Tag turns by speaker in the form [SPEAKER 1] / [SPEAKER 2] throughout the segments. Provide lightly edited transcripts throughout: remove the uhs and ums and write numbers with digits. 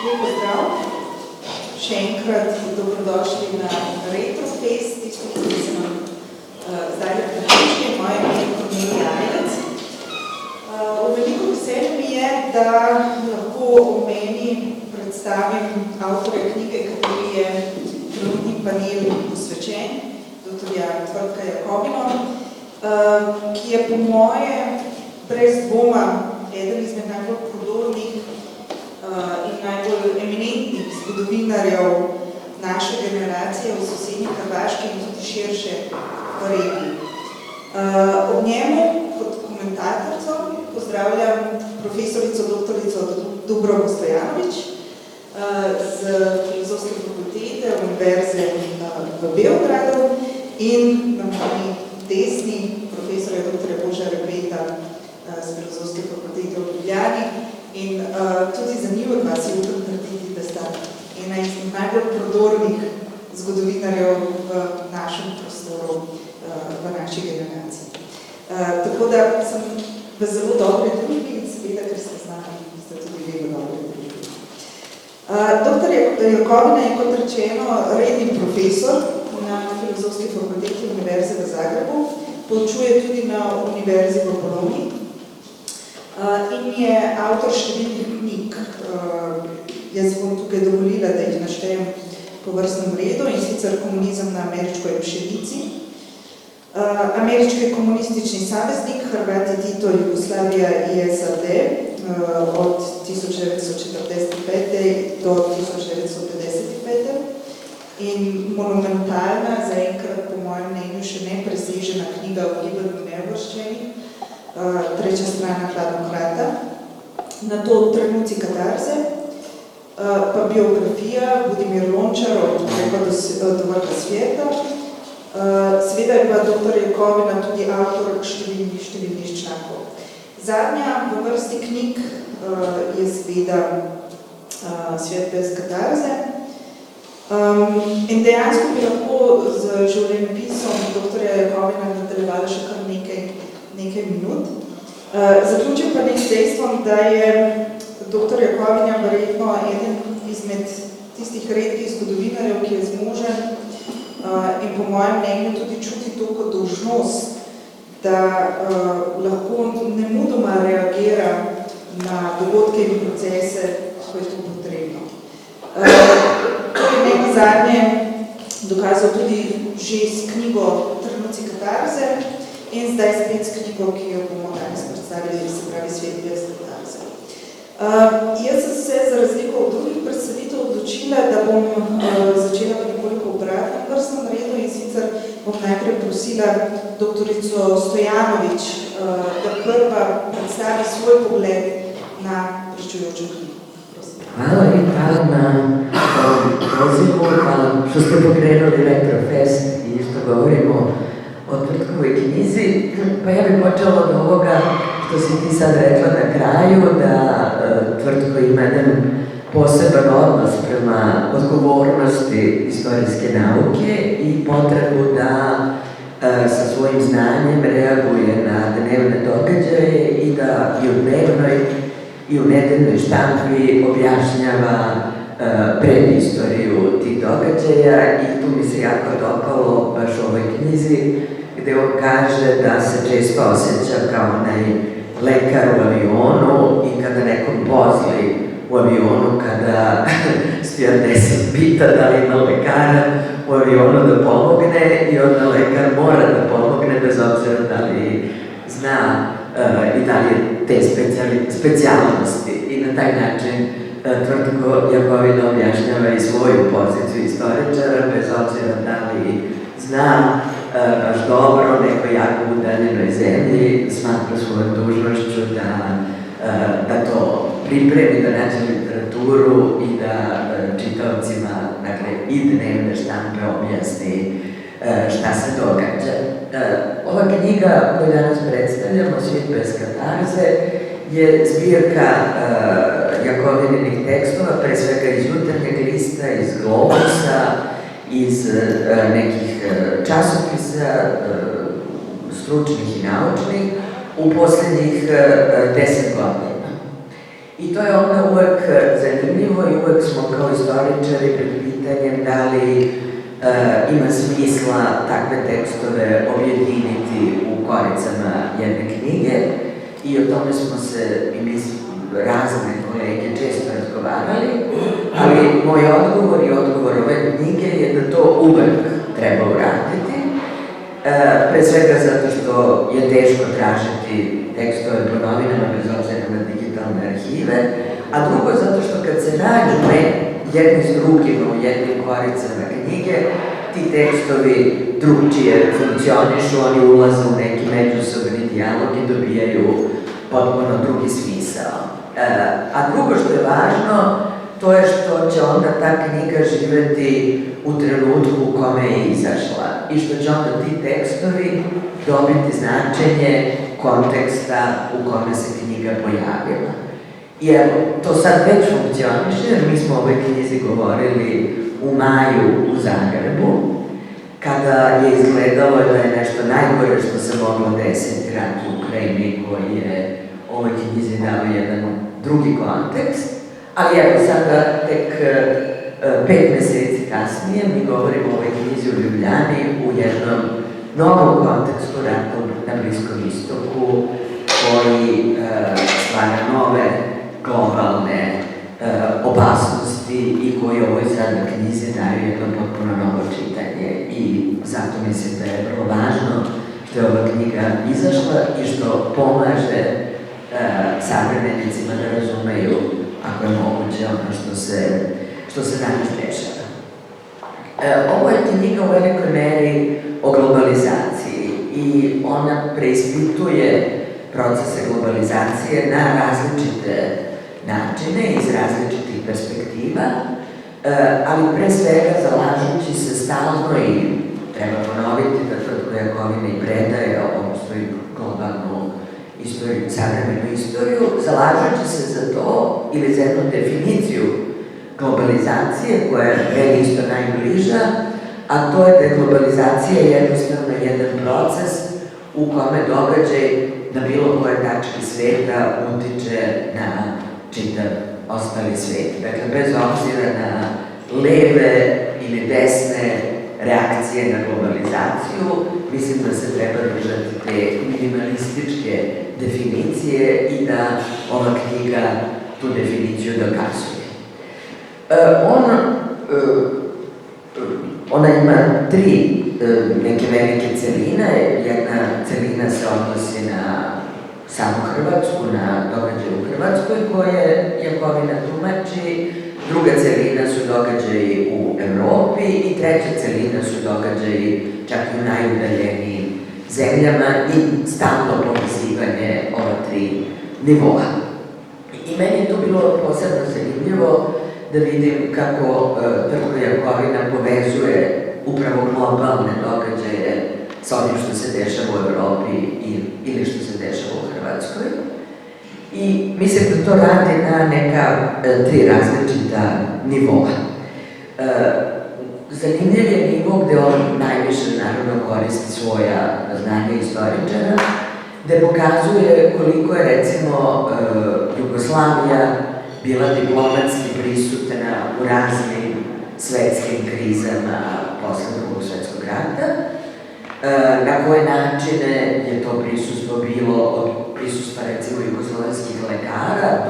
[SPEAKER 1] Lep pozdrav. Še enkrat dobrodošli na Retrofest, tisto, ki se nam zdaj pripričali, moje ime je Kornelija Ajlec. V veliko veselje mi je, da lahko o meni predstavim avtorja knjige, kateri je trenutni panel posvečen, doktorja Tvrtka Jakovino, ki je po moje brez dvoma eden izmed najbolj prodornih in najbolj eminentnih zgodovinarjev naše generacije v sosednji Hrvaški in tudi širše v regiji. Ob njemu kot komentatorco pozdravljam profesorico doktorico Dubravko Stojanović z Filozofske fakultete Univerze v Beogradu in na moji desni profesorja doktorja Boža Rebeta z Filozofske fakultete v Ljubljani. In tudi za njih od vas je upam trditi, da sta ena iz najbolj prodornih zgodovinarjev v našem prostoru, v naši generaciji. Tako da sem v zelo dobre družbi in seveda, ker ste z nami, ste tudi vi v dobre družbi. Doktor Jakovina je, kot rečeno, redni profesor na Filozofski fakulteti Univerze v Zagrebu, poučuje tudi na Univerzi v Bologni. In je avtor številnih knjig. Jaz bom tukaj dovolila, da jih naštejem po vrstnem redu, in sicer Komunizem na ameriškoj pšenici, Ameriški komunistični saveznik, Hrvati, Tito, Jugoslavija i SAD od 1945. do 1955. In monumentalna, zaenkrat po mojem mnenju še nepresežena knjiga o gibanju neuvrščenih, Treća strana Hladnokrata, na to Trenuci katarze, pa biografija Budimir Lončar od Preko do vrha svijeta. Seveda je pa doktor Jakovina tudi avtor številnih člankov. Zadnja v vrsti knjig je seveda Svet bez katarze. In dejansko bi lahko z življenjepisom doktorja Jakovina nadaljevala še kar nekaj minut. Zaključim pa nekaj dejstvom, da je doktor Jakovina verjetno eden izmed tistih redkih zgodovinarjev, ki je zmožen in po mojem mnenju tudi čuti to kot dolžnost, da lahko nemudoma reagira na dogodke in procese, ko je to potrebno. To je nenazadnje dokazal tudi že s knjigo Trenuci katarze in zdaj spet s knjigo, ki jo bomo danes predstavili, se pravi Svet bez katarze. Jaz sem se za razliko od drugih predstavitev odločila, da bom začela v nekoliko obratnem vrstnem redu, in sicer bom najprej prosila doktorico Stojanović, da prva predstavi svoj pogled na pričujočo knjigo.
[SPEAKER 2] Hvala in hvala na pozivu, hvala što ste pokrenuli Retrofest i što govorimo o Tvrtkovoj knjizi. Pa ja bih počela od ovoga što si ti sad rekla na kraju, da Tvrtko ima jedan poseban odnos prema odgovornosti istorijske nauke i potrebu da sa svojim znanjem reaguje na dnevne događaje i da i u dnevnoj i u nedeljnoj štampi objašnjava predistoriju tih događaja, i tu mi se jako dopalo baš u ovoj knjizi gde on kaže da se često osjeća kao onaj lekar u avionu i kada nekom pozli u avionu, kada stewardesa pita da li ima lekara u avionu da pomogne, i onda lekar mora da pomogne bez obzira da li zna i da li je te specijalnosti, i na taj način Tvrtko Jakovina objašnjava i svoju poziciju istoričara, bez obzira da li zna baš dobro nekoj jako udaljenoj zemlji, smatra svojom dužnošću da to pripremi, da nađe literaturu i da čitaocima, dakle, i dnevne štampe objasni šta se događa. Ova knjiga koju danas predstavljamo, Svijet bez katarze, je zbirka Jakovininih tekstova, pre svega iz Jutarnjeg lista, iz Globusa, iz nekih časopisa, stručnih i naučnih, u posljednjih 10 godina. I to je onda uvek zanimljivo i uvek smo kao istoričari pred pitanjem da li ima smisla takve tekstove objediniti u koricama jedne knjige i o tome smo se i mi razne kolege često razgovarali, ali moj odgovor i odgovor ove knjige je da to uvek treba uraditi. Pre svega zato što je teško tražiti tekstove po novinama bez obzira na digitalne arhive, a drugo zato što kad se nađu jedni s drugima u jednim koricama knjige, ti tekstovi drugčije funkcionišu, oni ulaze u neki međusobni dijalog i dobijaju potpuno drugi smisao. A drugo što je važno, to je što će onda ta knjiga živeti u trenutku u kome je izašla i što će onda ti tekstovi dobiti značenje konteksta u kome se knjiga pojavila. I evo, to sad već funkcioniše, jer mi smo o ovoj knjizi govorili u maju u Zagrebu, kada je izgledalo da je nešto najgore što se moglo desiti rat u Ukrajini, koji je ovoj knjizi dao jedan drugi kontekst. Ali evo sada, tek 5 meseci kasnije, mi govorimo o ovoj knjizi u Ljubljani u jednom novom kontekstu rata na Bliskom istoku, koji stvara nove globalne opasnosti i koji ovoj sada knjizi daju jedno potpuno novo čitanje. I zato mislim da je vrlo važno što je ova knjiga izašla i što pomaže savremenicima da razumeju, ako je moguće, ono što se danas dešava. Ovo je knjiga u velikoj meri o globalizaciji i ona preispituje procese globalizacije na različite načine, iz različitih perspektiva, ali pre svega zalažući se stalno i treba ponoviti da Tvrtko Jakovina i predaje ovu svoju globalnu istoriju, savremenu istoriju, zalažući se za to ili za jednu definiciju globalizacije koja je meni isto najbliža, a to je da je globalizacija jednostavno jedan proces u kome događaj na bilo koje tačke sveta utiče na čitav ostali svet. Dakle, bez obzira na leve ili desne reakcije na globalizaciju, mislim da se treba držati te minimalističke definicije i da ova knjiga tu definiciju dokazuje. Ona ima 3 neke velike celine. Jedna celina se odnosi na samu Hrvatsku, na događaje u Hrvatskoj koje Jakovina tumači, druga celina su događaji u Evropi i treća celina su događaji čak i u najudaljenijim zemljama i stalno povezivanje ova 3 nivoa. I meni je to bilo posebno zanimljivo da vidim kako Tvrtko Jakovina povezuje upravo globalne događaje sa onim što se dešava u Evropi ili što se dešava u Hrvatskoj. I mislim da to radi na neka 3 različita nivoa. Zanimljiv je nivo gde on najviše naravno koristi svoja znanja istoričara, gde pokazuje koliko je recimo Jugoslavija bila diplomatski prisutna u raznim svetskim krizama posle Drugog svetskog rata, na koje načine je to prisustvo bilo od prisustva recimo jugoslovenskih lekara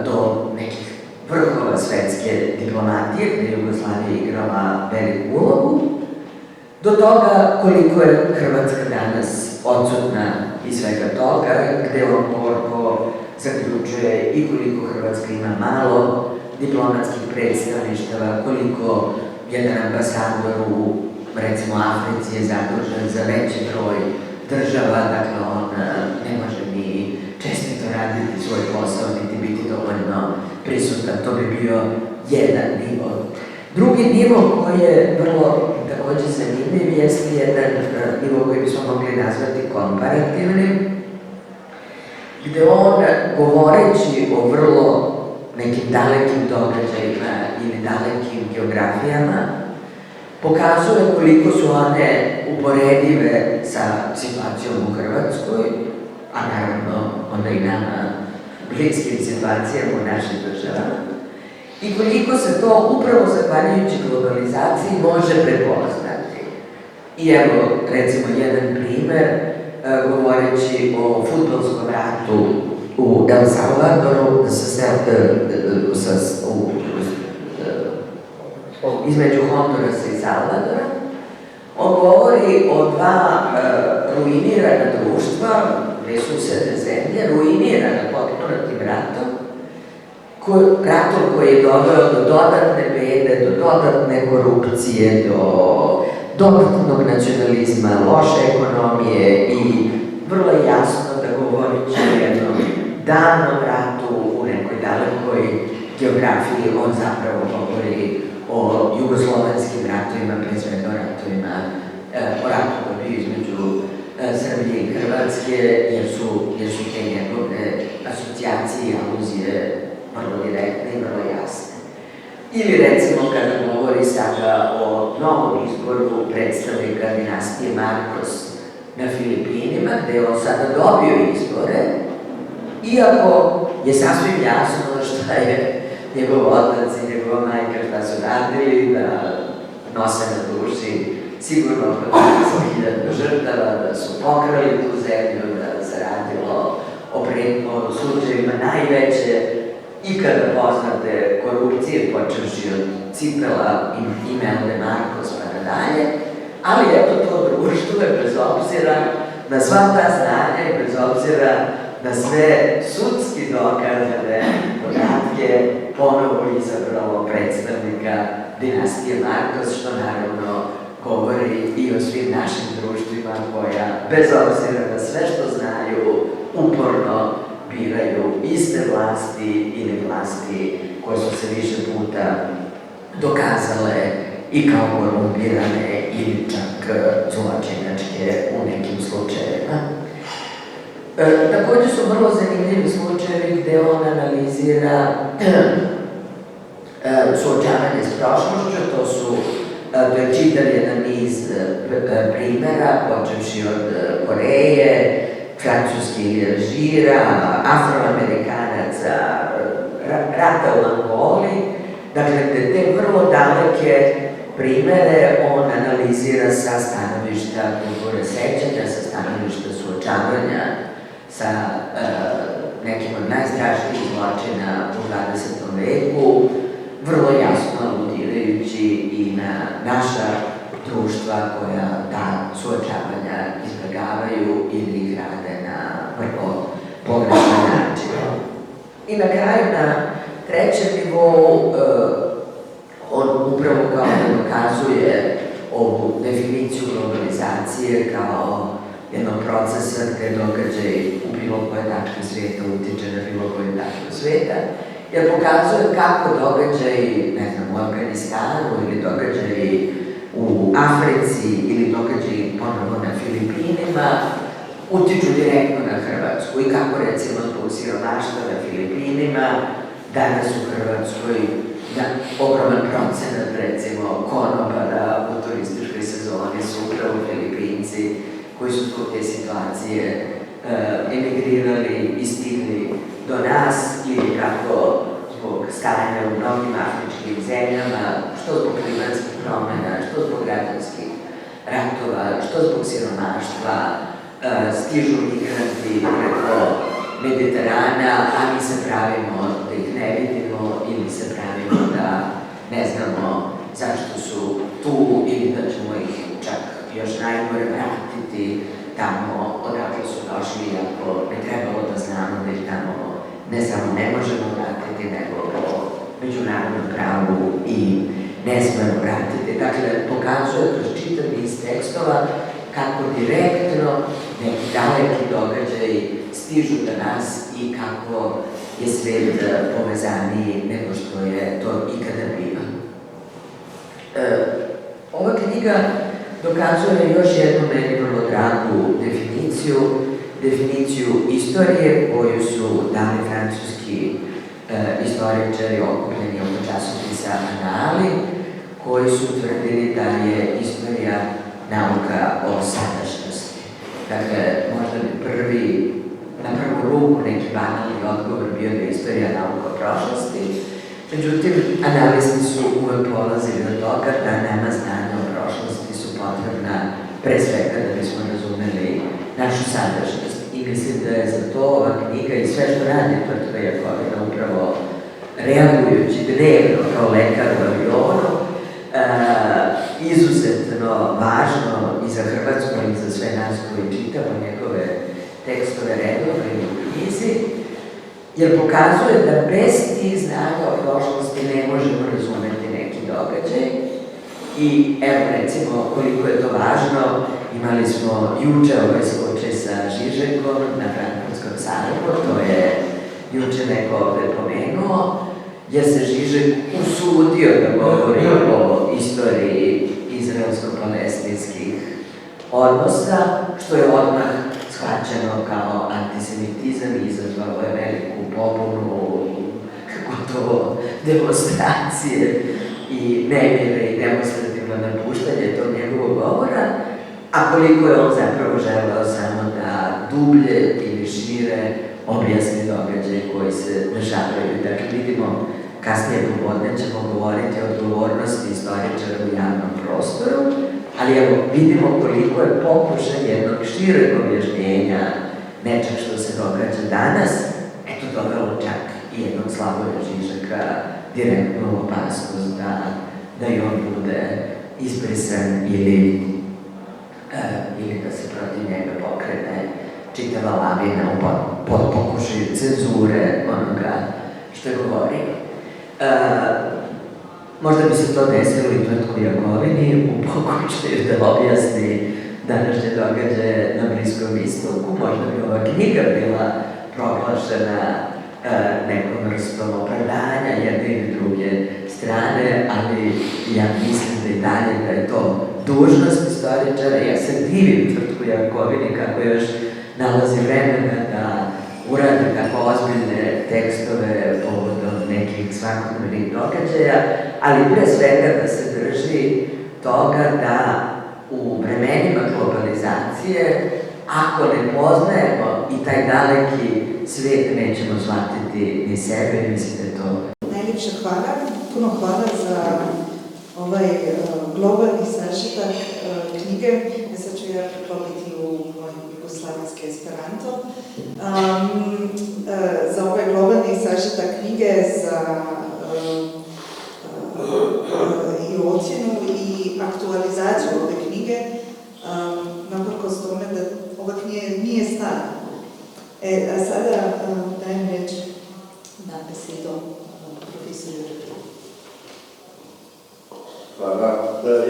[SPEAKER 2] do nekih vrhova svetske diplomatije, gde je Jugoslavija igrala veliku ulogu, do toga koliko je Hrvatska danas odsutna iz svega toga, gde on porko zaključuje i koliko Hrvatska ima malo diplomatskih predstavništava, koliko jedan ambasador u recimo Africi je zadužen za veći broj država, dakle on ne može ni čestito raditi svoj posao, niti biti dovoljno prisutan. To bi bio jedan nivo. Drugi nivo koji je vrlo takođe zanimljiv jeste jedan nivo koji bismo mogli nazvati komparativnim, gde on, govoreći o vrlo nekim dalekim događajima ili dalekim geografijama, pokazuje koliko su one uporedive sa situacijom u Hrvatskoj, a naravno onda i nama bliskim situacijama u našim državama i koliko se to upravo zahvaljujući globalizaciji može prepoznati. I evo, recimo, jedan primer, govoreći o fudbalskom ratu u El Salvadoru, između Hondurasa i Salvadora, on govori o dva ruinirana društva, dve susedne zemlje, ruinirana potpuno tim ratom koji je doveo do dodatne bede, do dodatne korupcije, do dodatnog nacionalizma, loše ekonomije i vrlo jasno da govoreći o jednom davnom ratu u nekoj dalekoj geografiji, on zapravo govori o jugoslovenskim ratovima, pre svega o ratovima, o ratu koji je između Srbije i Hrvatske, jer su te njegove asocijacije i aluzije vrlo direktne i vrlo jasne. Ili recimo kada govori sada o novom izboru predstavnika dinastije Marcos na Filipinima, gde je on sada dobio izbore, iako je sasvim jasno šta je njegov otac i njegova majka šta su radili, da nose na duši sigurno oko 20.000 žrtava, da su pokrali tu zemlju, da se radilo o slučajima najveće ikada poznate korupcije, počevši od Cipela i Imelda Marcos pa nadalje, ali eto to društvo je bez obzira na sva ta znanja i bez obzira na sve sudski dokazane podatke ponovo izabralo predstavnika dinastije Marcos, što naravno govori i o svim našim društvima koja, bez obzira na sve što znaju, uporno biraju iste vlasti ili vlasti koje su se više puta dokazale i kao korumpirane ili čak zločinačke u nekim slučajevima. Takođe su vrlo zanimljivi slučajevi gde on analizira suočavanje s prošlošću, to je čitav jedan niz primera, počevši od Koreje, francuskih Alžira, Afroamerikanaca, rata u Angoli. Dakle, te vrlo daleke primere on analizira sa stanovišta kulture sećanja, sa stanovišta suočavanja sa nekim od najstrašnijih zločina u 20. veku, vrlo jasno aludirajući i na naša društva koja ta suočavanja izbjegavaju ili ih rade na vrlo pogrešan način. I na kraju, na trećem nivou, on upravo kao da dokazuje ovu definiciju globalizacije kao jednog procesa gde događaj u bilo koje tačke sveta utiče na bilo koje tačke sveta, jer pokazuje kako događaji, ne znam, u Afganistanu ili događaji u Africi ili događaji ponovo na Filipinima utiču direktno na Hrvatsku i kako recimo zbog siromaštva na Filipinima danas u Hrvatskoj ogroman procenat recimo konobara u turističkoj sezoni su upravo Filipinci koji su zbog te situacije emigrirali i stigli do nas ili kako zbog stanja u mnogim afričkim zemljama, što zbog klimatskih promena, što zbog građanskih ratova, što zbog siromaštva, stižu migranti preko Mediterana, a mi se pravimo da ih ne vidimo ili se pravimo da ne znamo zašto su tu ili da ćemo ih čak još najgore vratiti tamo odakle su došli, ako ne trebalo da znamo da ih tamo ne samo ne možemo vratiti, nego po međunarodnom pravu i ne smemo vratiti. Dakle, pokazuje kroz čitav niz tekstova kako direktno neki daleki događaji stižu do nas i kako je svet povezaniji nego što je to ikada bilo. Ova knjiga dokazuje još jednu meni vrlo dragu definiciju istorije koju su dali francuski istoričari okupljeni oko časopisa Anali, koji su tvrdili da je istorija nauka o sadašnjosti. Dakle, možda bi prvi na prvu ruku neki banalni odgovor bio da je istorija nauka o prošlosti. Međutim, analisti su uvek polazili od toga da nema znanja o prošlosti su potrebna pre svega da bismo razumeli našu sadašnjost. I mislim da je za to ova knjiga i sve što radi Tvrtka Jakovina upravo reagujući dnevno kao lekar u avionu, izuzetno važno i za Hrvatsku i za sve nas koji čitamo njegove tekstove redovno i u knjizi, jer pokazuje da bez tih znanja o prošlosti ne možemo razumeti neki događaj. I evo recimo koliko je to važno, imali smo juče ovaj slučaj sa Žižekom na Frankfurtskom sajmu, to je juče neko ovde pomenuo, jer se Žižek usudio da govori o istoriji izraelsko-palestinskih odnosa, što je odmah shvaćeno kao antisemitizam i izazvalo je veliku pobunu, gotovo demonstracije i nemire i demonstrativno napuštanje tog njegovog govora, a koliko je on zapravo želeo samo da dublje ili šire objasni događaje koji se dešavaju. Dakle, vidimo, kasnije popodne ćemo govoriti o odgovornosti istoričara u javnom prostoru, ali evo, vidimo koliko je pokušaj jednog šireg objašnjenja nečeg što se događa danas, eto dovelo čak i jednog Slavoja Žižeka direktno u opasnost da i on bude izbrisan ili da se protiv njega pokrene čitava lavina pod pokušaju cenzure onoga što je govorio. Možda bi se to desilo i Tvrtku Jakovini u pokušaju da objasni današnje događaje na Bliskom istoku. Možda bi ova knjiga bila proglašena nekom vrstom opravdanja jedne ili druge strane, ali ja mislim da i dalje da je to dužnost istoričara. Ja se divim Tvrtku Jakovini kako još nalazi vremena da uradi tako ozbiljne tekstove povodom nekih svakodnevnih događaja, ali pre svega da se drži toga da u vremenima globalizacije, ako ne poznajemo i taj daleki svijet, nećemo shvatiti ni sebe, mislim da je to.
[SPEAKER 1] Najljepša hvala, puno hvala za ovaj globalni sažetak knjige. Sad ću ja preklopiti u moj jugoslavenski esperanto. Za ovaj globalni sažetak knjige, za i ocjenu i aktualizaciju ove knjige, naprkos tome da ova knjiga nije stara. A sada dajem reč na besedo profesorju Repilu.
[SPEAKER 3] Hvala.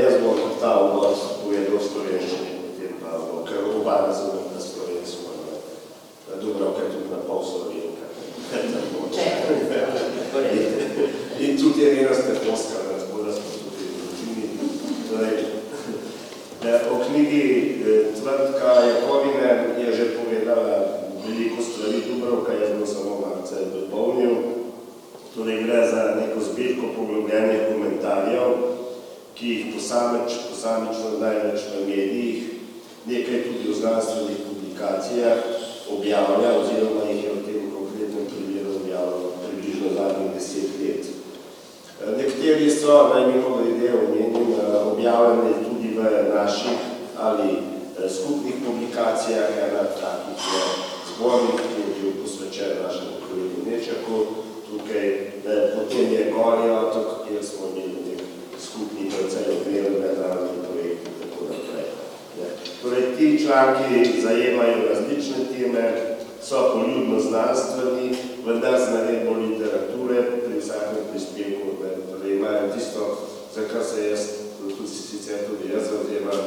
[SPEAKER 3] Jaz bom ta odnos povedal v slovenščini, potem pa bo, ker oba razumem na slovensko, Dubravka je tudi na pol Slovenka. In tudi je njena steposka, tako da smo tudi ročini. O knjigi Tvrtka Jakovine je že povedala veliko stvari Dubravka, jaz bom samo malce dopolnil. Torej gre za neko zbirko poglobljenih komentarjev, ki jih posamično največ v medijih, nekaj tudi v znanstvenih publikacijah objavlja, oziroma jih je v tem konkretnem primeru objavljalo približno zadnjih 10 let. Nekateri so, naj mimogrede omenim, objavljeni tudi v naših ali skupnih publikacijah, ena takih je zbornik, ki je bil posvečen našemu kolegu Nečaku, tukaj potem je Goli otok, kjer smo imeli nek skupni precej odmeren mednarodni projekt in tako naprej. Torej, ti članki zajemajo različne teme, so poljubno znanstveni, vendar z naredbo literature pri vsakem prispevku, torej imajo tisto, za kar se jaz, sicer tudi jaz zavzemam,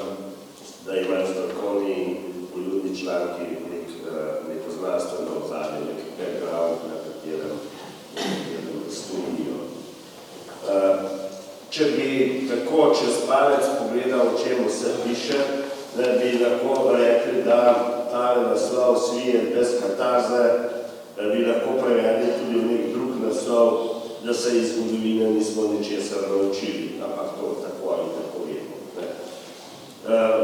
[SPEAKER 3] da imajo strokovni in poljubni članki neko znanstveno ozadje, nek background, na katerem studijo. Če bi tako čez palec pogledal, o čemu se piše, bi lahko rekli, da tale naslov Svijet bez katarze bi lahko prevedli tudi v nek drug naslov, da se iz zgodovine nismo ničesar naučili, ampak to tako ali tako vemo.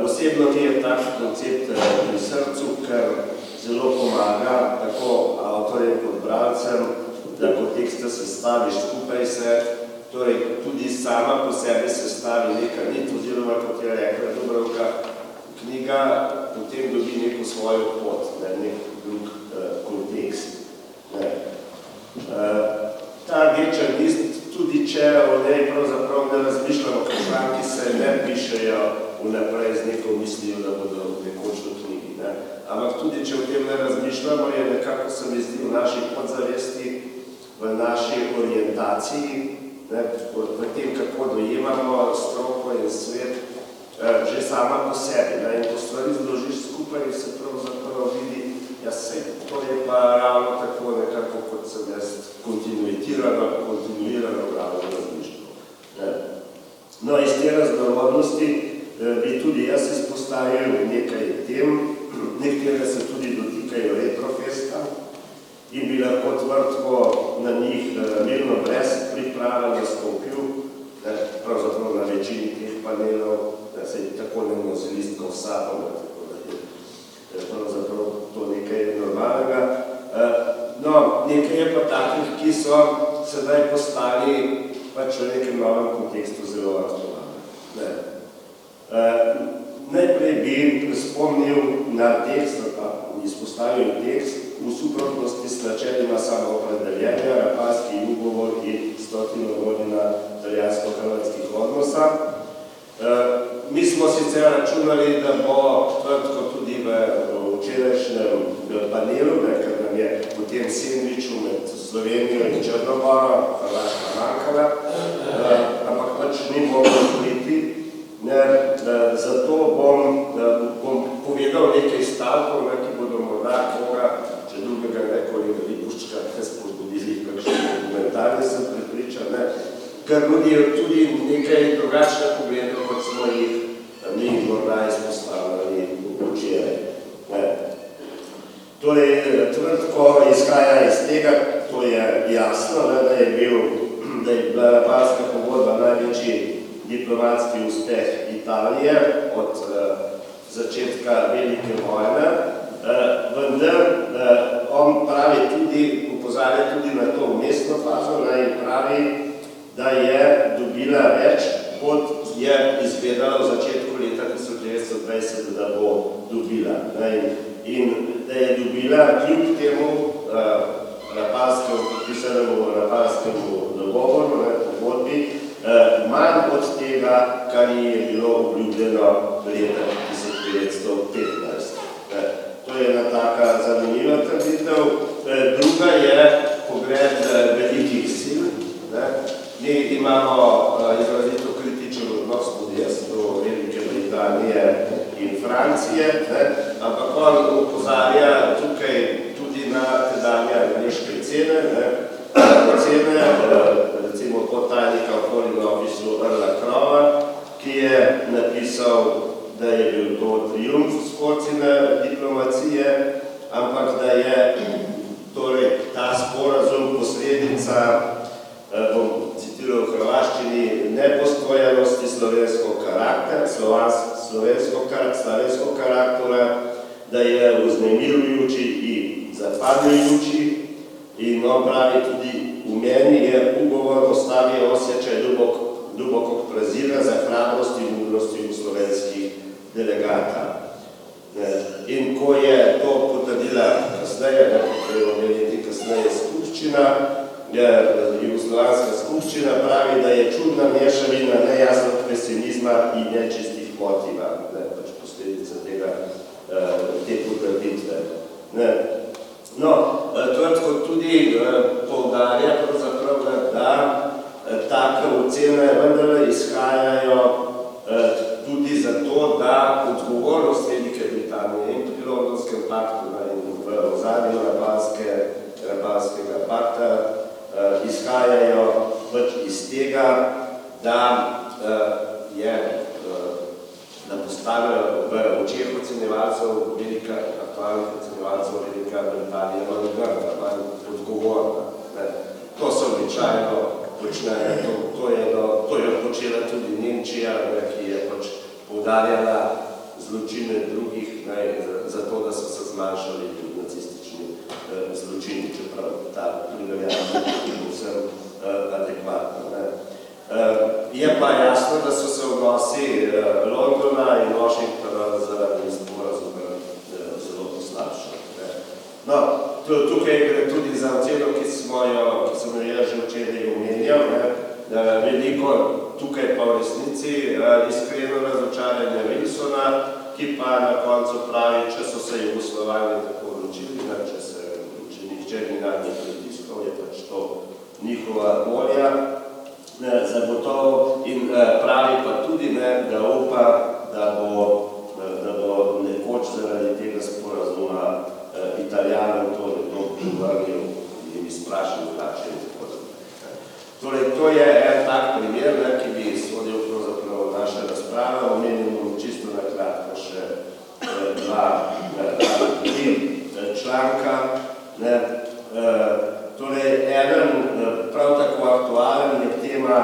[SPEAKER 3] Osebno mi je tak koncept pri srcu, ker zelo pomaga tako avtorjem kot bralcem, da ko tekste sestaviš skupaj se, torej tudi sama po sebi sestavi neka nit, oziroma kot je rekla Dubravka, knjiga potem dobi neko svojo pot, nek drug kontekst. Ta rdeča list, tudi če o njej pravzaprav ne razmišljamo, ker članki se ne pišejo vnaprej z neko mislijo, da bodo nekoč v knjigi. Ampak tudi če o tem ne razmišljamo, je nekako se mi zdi v naši podzavesti, v naši orientaciji, v tem, kako dojemamo stroko in svet, že sama po sebi. In ko stvari zložiš skupaj, se pravzaprav vidi, ja se, to je pa ravno tako nekako, kot sem jaz kontinuirano ravno razmišljal. No, iz te raznorodnosti bi tudi jaz izpostavil nekaj tem, nekatere se tudi dotikajo Retrofesta in bi lahko tvrtko na njih mirno brez priprave nastopil, pravzaprav na večini teh panelov, da se tako ne nosi listkov sabo, tako da je pravzaprav to nekaj normalnega. No, nekaj je pa takih, ki so sedaj postali pač v nekem novem kontekstu zelo aktualni. Najprej bi spomnil na tekst, izpostavil tekst v suprotnosti s načelima samoopredeljenja, Rapalski ugovor in 100. godina italijansko-hrvatskih odnosa. Mi smo sicer računali, da bo tvrtko tudi v včerajšnjem panelu, ker nam je v tem sendviču med Slovenijo in Črnogoro, Hrvaška manjkala, ampak pač ni moglo priti. Zato bom povedal nekaj stavkov, ki bodo morda koga, če drugega nekoli Lipuščka, ki smo zgodili kakšni dokumentarni, sem prepričan, ker nudijo tudi nekaj drugačne poglede, kot smo jih mi morda izpostavljali včeraj. Torej, tvrtko izhaja iz tega, to je jasno, da je bila Rapalska pogodba največji diplomatski uspeh Italije od začetka velike vojne, vendar on pravi tudi, opozarja tudi na to vmesno fazo in pravi, da je dobila več, kot je izvedala v začetku leta 1920, da bo dobila. In da je dobila kljub temu podpisanemu Rapalskemu dogovoru, pogodbi, manj od tega, kar ji je bilo obljubljeno leta 1915. To je ena taka zanimiva trditev. Druga je pogled velikih sil. Mi imamo izrazito kritičen odnos tudi jaz do Velike Britanije in Francije, ampak on opozarja tukaj tudi na tedanje angleške cene, recimo podtajnika v Foreign Officeu Earla Crova, ki je napisal, da je bil to triumf Sforcine diplomacije, ampak da je torej ta sporazum posledica, bom citiral v hrvaščini, nepostojanosti slovenskog karaktera, da je vznemirujoči in zapadljujoči in on pravi tudi v meni je ugovor ostavio osjećaj dubokog prezira za hrabrost in mudrost slovenskih delegata. In ko je to potrdila kasneje, skupščina, jugoslovanska skupščina pravi, da je čudna mešavina nejasnog pesimizma in nečistih motiva, pač posledica te potrditve. No, tvrtko tudi poudarja, da take ocene vendarle izhajajo tudi zato, da odgovornost Velike Britanije in pri Londonskem paktu in v ozadju Rapalskega pakta izhajajo iz tega, da postavijo v očeh ocenjevalcev, aktualnih ocenjevalcev Velika Britanija manj grda, manj odgovorna. To se običajno počnejo, to je počela tudi Nemčija, ki je poudarjala zločine drugih, zato da so se zmanjšali zločini, čeprav ta primerjava je vsem adekvatna. Je pa jasno, da so se odnosi Londona in Washingtona zaradi sporazuma zelo poslabšali. No, tukaj gre tudi za oceno, ki sem jo že včeraj omenjal. Veliko tukaj pa v resnici iskreno razočaranje Wilsona, ki pa na koncu pravi, če so se Jugoslovani tako odločili, če nihče ni nad njih pritiskal, je pač to njihova volja. Zagotovo in pravi pa tudi, da upa, da bo nekoč zaradi tega sporazuma Italijanom to nekdo povrnil in izprašil vračil in tako naprej. Torej, to je en tak primer, ki bi sodil pravzaprav naše razprave. Omenimo čisto na kratko še tri članka. Torej, eden prav tako aktualen je tema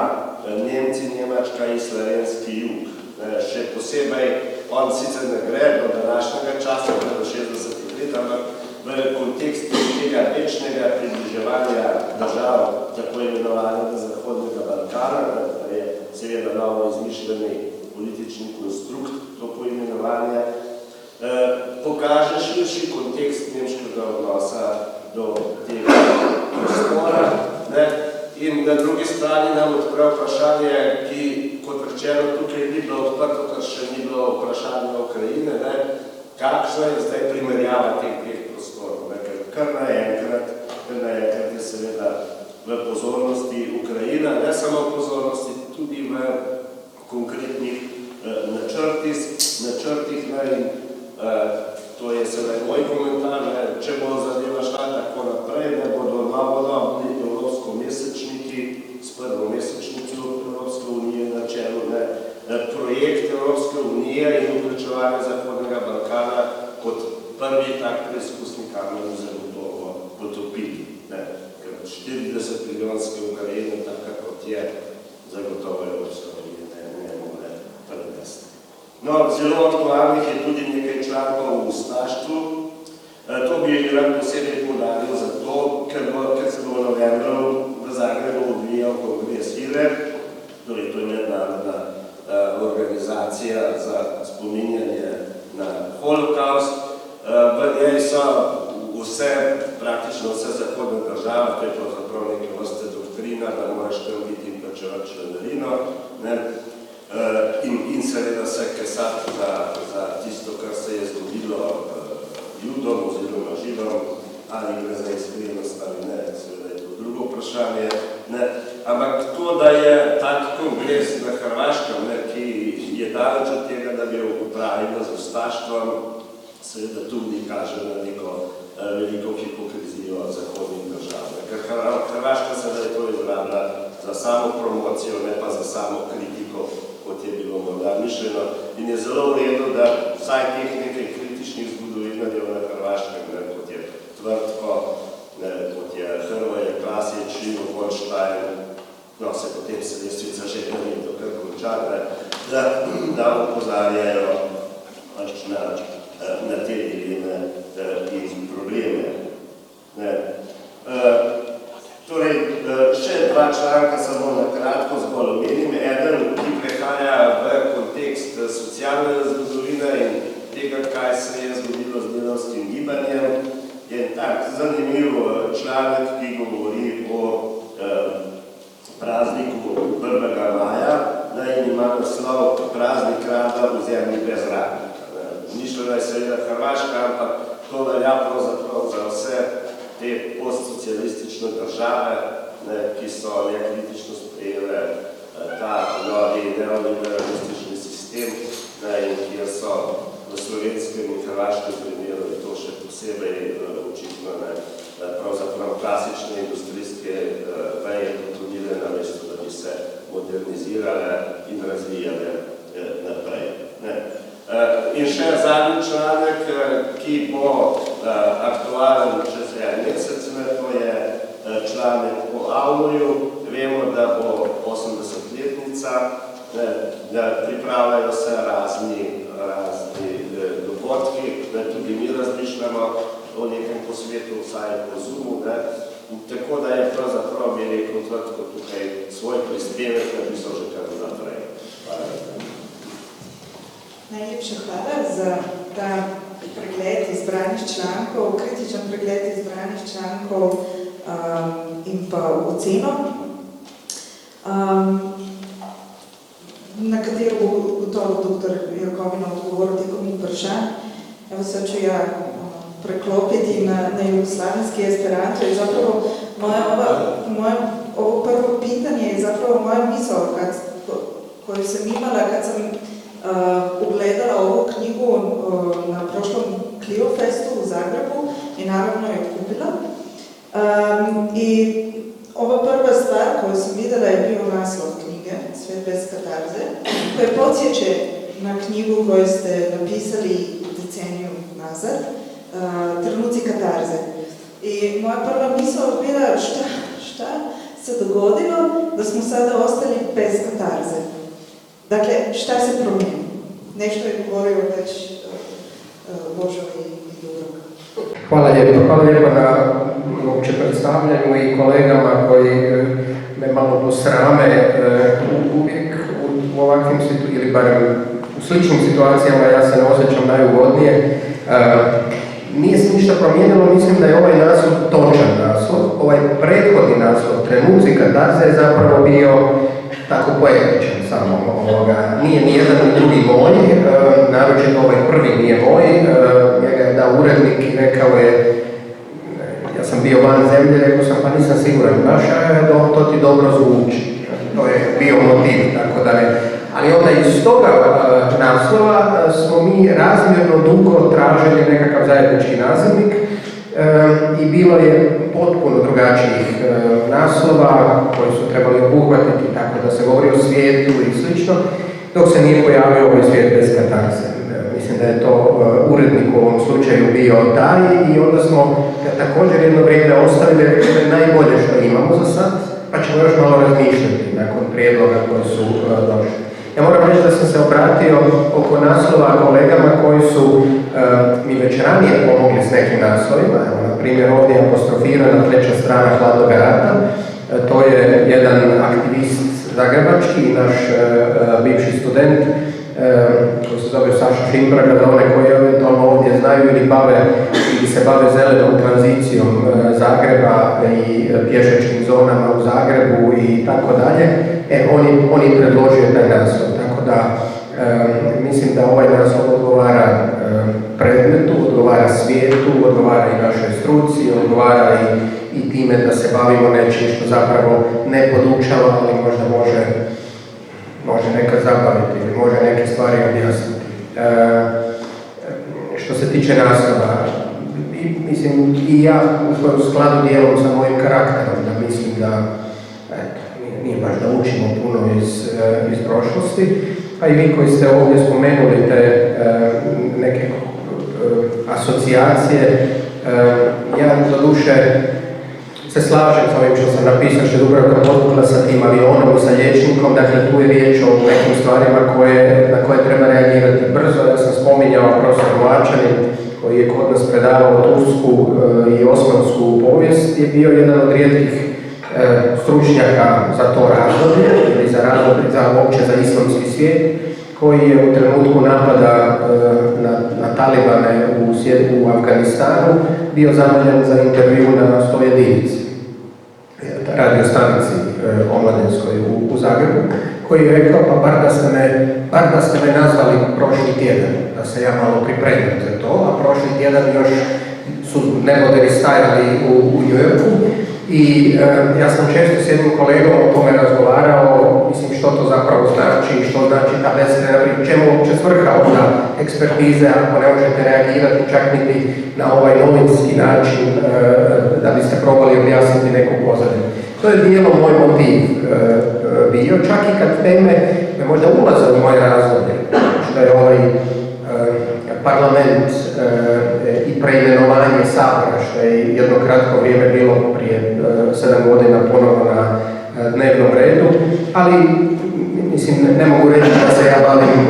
[SPEAKER 3] Nemci, Nemačka in slovenski jug. Še posebej, on sicer ne gre do današnjega časa, do 60 let, ampak v kontekstu tega večnega približevanja držav, tako imenovanega Zahodnega Balkana, da je seveda novo izmišljeni politični konstrukt to poimenovanje, pokaže širši kontekst nemškega odnosa do tega prostora. In na drugi strani nam odpre vprašanje, ki, kot rečeno, tukaj ni bilo odprto, ker še ni bilo vprašanje Ukrajine, kakšna je zdaj primerjava teh dveh prostorov. Kar naenkrat je seveda v pozornosti Ukrajina, ne samo v pozornosti, tudi v konkretnih načrtih. To je sedaj moj komentar, če bo zadeva šla tako naprej, da bodo novodobni evropsko-mesečniki s prvo mesečnico Evropske unije na čelu projekt Evropske unije in vključevanje Zahodnega Balkana kot prvi tak preizkusni kamen zagotovo potopili. Ker 40 milijonske Ukrajine, tako kot je, zagotovo Evropska unija ne more prenesti. No, zelo aktualnih je tudi nekaj člankov o ustaštvu. To bi rad posebej poudaril zato, ker se bo v novembru v Zagrebu odvijal kongres IRE, torej to je mednarodna organizacija za spominjanje na holokaust. V njej so praktično vse zahodne države, to je pravzaprav neke vrste doktrina, da moraš tam biti in plačevati članarino, in seveda se kesati za tisto, kar se je zgodilo Judom oziroma Židom, ali gre za iskrenost ali ne, seveda je to drugo vprašanje. Ampak to, da je tak kongres na Hrvaškem, ki je daleč od tega, da bi jo upravila z ustaštvom, seveda tudi kaže na neko veliko hipokrizijo zahodnih držav. Ker Hrvaška sedaj to izrablja za samo promocijo, ne pa za samo kritiko, kot je bilo morda mišljeno. In je zelo v redu, da vsaj teh nekaj kritičnih zgodovinarjev na Hrvaškem, kot je Tvrtko, kot je Hrvoje Klasič, Ivo Holštajn, no se potem se lestvica že ni to kar končala, da opozarjajo na te dileme in probleme. Torej, še dva članka samo na kratko zgolj omenim. Eden, ki prehaja v kontekst socialne zgodovine in tega, kaj se je zgodilo z delavskim gibanjem, je tak zanimiv članek, ki govori o prazniku 1. maja, in ima naslov Praznik rada v zemlji brez radnika. Mišljena je seveda Hrvaška, ampak to velja pravzaprav za vse te postsocialistične države, ki so nekritično sprejele ta novi neoliberalistični sistem in kjer so v slovenskem in hrvaškem primeru in to še posebej očitno pravzaprav klasične industrijske veje potrudile na mesto, da bi se modernizirale in razvijale naprej. In še zadnji članek, ki bo aktualen čez en mesec, to je članek o Avnorju. Vemo, da bo 80-letnica, pripravljajo se razni dogodki, tudi mi razmišljamo, nekaj po svetu, vsaj po Zoomu, ne. Tako da je pravzaprav bi rekel Tvrtko tukaj svoj prispevek, da bi so že kar naprej. Hvala.
[SPEAKER 1] Najlepša hvala za ta pregled izbranih člankov, kritičen pregled izbranih člankov in pa oceno, na katero bo gotovo dr. Jakovina odgovoril tekom vprašanj. Evo sad ću ja preklopiti na jugoslavenski esperanto i zapravo ovo prvo pitanje je zapravo moja misao koju sam imala kad sam ugledala ovu knjigu na prošlom Clio Festu u Zagrebu i naravno je kupila. I ova prva stvar koju sam vidjela je bio naslov knjige, Svijet bez katarze, koje podsjeće na knjigu koju ste napisali deceniju nazad, Trenuci katarze. I moja prva misao je bila šta se dogodilo da smo sada ostali bez katarze. Dakle, šta se promijeni? Nešto je govorio već Božo i Dubravka.
[SPEAKER 4] Hvala lijepo na uopće predstavljanju i kolegama koji me malo posrame uvijek u ovakvim situacijama, ili barem u sličnim situacijama ja se ne osjećam najugodnije. Nije se ništa promijenilo, mislim da je ovaj naslov točan naslov. Ovaj prethodni naslov, Trenuci katarze, je zapravo bio tako poetičan samo. Nije ni jedan ni drugi moj, naročito ovaj prvi nije moj, njega je dao urednik i rekao je, ja sam bio van zemlje, rekao sam pa nisam siguran baš, to ti dobro zvuči. To je bio motiv, tako da je. Ali onda iz toga naslova smo mi razmjerno dugo tražili nekakav zajednički nazivnik i bilo je potpuno drugačijih naslova koji su trebali obuhvatiti, tako da se govori o svijetu i slično, dok se nije pojavio ovaj Svijet bez katarze. Mislim da je to urednik u ovom slučaju bio taj i onda smo također jedno vrijeme ostavili, rekli da je najbolje što imamo za sad, pa ćemo još malo razmišljati nakon prijedloga koji su došli. Ja moram reći da sam se obratio oko naslova kolegama koji su mi već ranije pomogli s nekim naslovima. Evo, na primjer, ovdje je apostrofirana treća strana Hladnoga rata. To je jedan aktivist zagrebački, naš bivši student, koji se zove Saša Šimpraga, za one koji eventualno ovdje znaju ili se bave zelenom tranzicijom Zagreba i pješačkim zonama u Zagrebu i tako dalje. On je predložio taj naslov, tako da mislim da ovaj naslov odgovara predmetu, odgovara svijetu, odgovara i našoj struci, odgovara i time da se bavimo nečim što zapravo ne podučava, ali možda može nekad zabaviti ili može neke stvari objasniti. Što se tiče naslova, mislim i ja u skladu dijelom sa mojim karakterom, da mislim da nije baš da učimo puno iz prošlosti, a i vi koji ste ovdje spomenuli te neke asocijacije, ja doduše se slažem s ovim što sam napisao, što je Dubravka podvukla sa tim avionom i sa liječnikom, dakle tu je riječ o nekim stvarima na koje treba reagirati brzo. Ja sam spominjao profesor Mlačanin, koji je kod nas predavao tursku i osmansku povijest, je bio jedan od rijetkih stručnjaka za to razdoblje, ili za uopće za islamski svijet, koji je u trenutku napada na Talibane u Afganistanu bio zamoljen za intervju na 101 radio stanici omladinskoj u Zagrebu, koji je rekao pa bar da ste me nazvali prošli tjedan, da se ja malo pripremim za to, a prošli tjedan još su neboderi stajali u New Yorku. I ja sam često s jednim kolegom o tome razgovarao, mislim što to zapravo znači, što znači ta beskrena, čemu uopće svrha onda ekspertize ako ne možete reagirati čak niti na ovaj novinski način da biste probali objasniti neku pozadinu. To je dijelom moj motiv bio, čak i kad teme možda ulaze u moje razdoblje, što je ovaj parlament i preimenovanje Sabora, što je jedno kratko vrijeme bilo prije 7 godina ponovo na dnevnom redu, ali mislim ne mogu reći da se ja bavim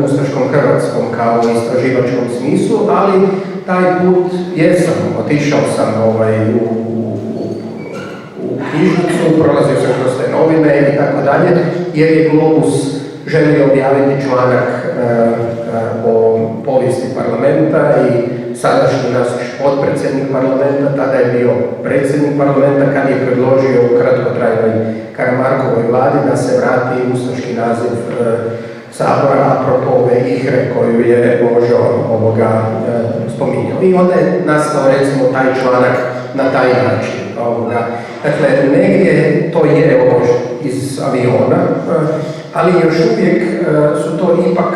[SPEAKER 4] ustaškom Hrvatskom kao u istraživačkom smislu, ali taj put jesam, otišao sam u knjižnicu, prolazio sam kroz te novine i tako dalje, jer je Globus želio objaviti članak o povijesti parlamenta i sadašnji naš potpredsjednik parlamenta, tada je bio predsjednik parlamenta, kad je predložio u kratkotrajnoj Karamarkovoj vladi da se vrati ustaški naziv Sabora apropo ove igre koju je Božo spominjao. I onda je nastao recimo taj članak na taj način. Dakle, negdje to je iz aviona, ali još uvijek su to ipak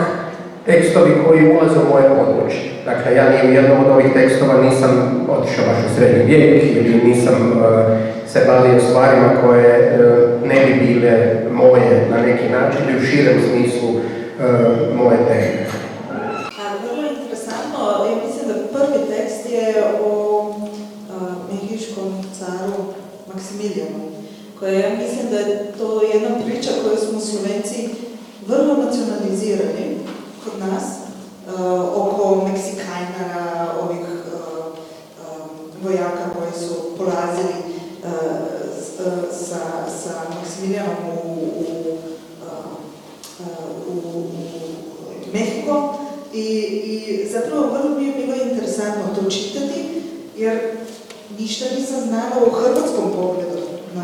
[SPEAKER 4] tekstovi koji ulaze u moje područje. Dakle, ja ni u jednom od ovih tekstova nisam otišao baš u srednji vijek ili nisam se bavio stvarima koje ne bi bile moje na neki način ili u širem smislu moje teme.
[SPEAKER 1] Vrlo interesantno, ja mislim da prvi tekst je o mehiškom caru Maksimilijanu, koja ja mislim da je to jedna priča koju smo Slovenci vrlo nacionalizirani kod nas, oko Meksikajnara, ovih vojaka koji su polazili sa Maksimilijanom u Mehiko i zapravo vrlo mi je bilo interesantno to čitati, jer ništa nisam znala u hrvatskom pogledu na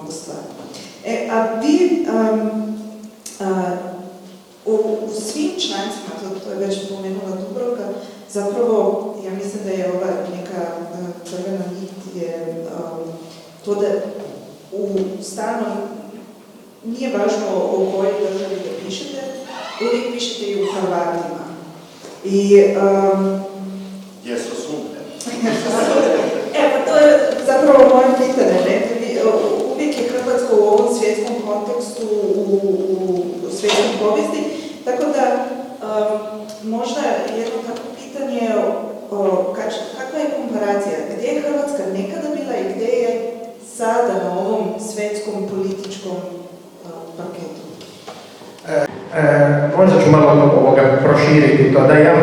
[SPEAKER 1] ovu stvar. A vi u svim člancima, to je već pomenula Dubravka, zapravo ja mislim da je ova neka crvena nit je to da u stanu nije važno o kojoj državi da pišete, uvijek pišete i u Hrvatima.
[SPEAKER 3] Jesu svugdje.
[SPEAKER 1] Pa to je zapravo moje pitanje. Uvijek je Hrvatska u ovom svjetskom kontekstu, u svjetskom povijesti, tako da možda jedno tako pitanje kakva je komparacija, gdje je Hrvatska nekada bila i gdje je sada na ovom svjetskom političkom paketu?
[SPEAKER 4] Možda ću malo proširiti to, da ja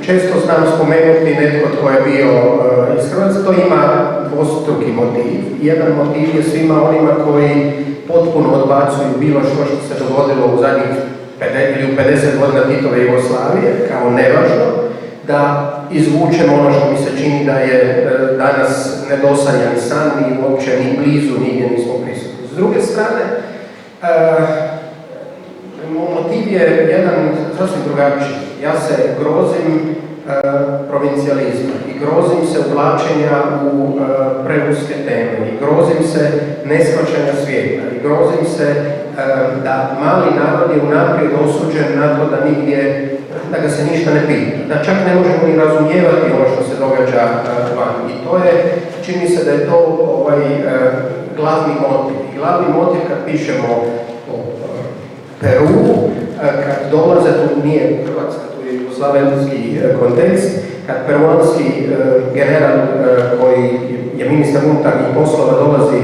[SPEAKER 4] često znam spomenuti netko tko je bio iz Hrvatske, to ima dvostruki motiv. Jedan motiv je svima onima koji potpuno odbacuju bilo što se dogodilo u zadnjih ili u 50 godina Titove Jugoslavije, kao nevažno, da izvučemo ono što mi se čini da je danas nedosanjan san i uopće ni blizu, nigdje nismo prisutni. S druge strane, motiv je jedan sasvim drugačiji. Ja se grozim provincijalizma i grozim se uvlačenja u preuske teme i grozim se neshvaćanja svijeta i grozim se da mali narod je unaprijed osuđen na to da nigdje, da ga se ništa ne pita, da čak ne možemo ni razumijevati ono što se događa van. I to je, čini se da je to glavni motiv. I glavni motiv kad pišemo o Peru, kad dolaze, tu nije Hrvatska, tu je jugoslavenski kontekst, kad peruanski general koji je ministar unutarnjih poslova dolazi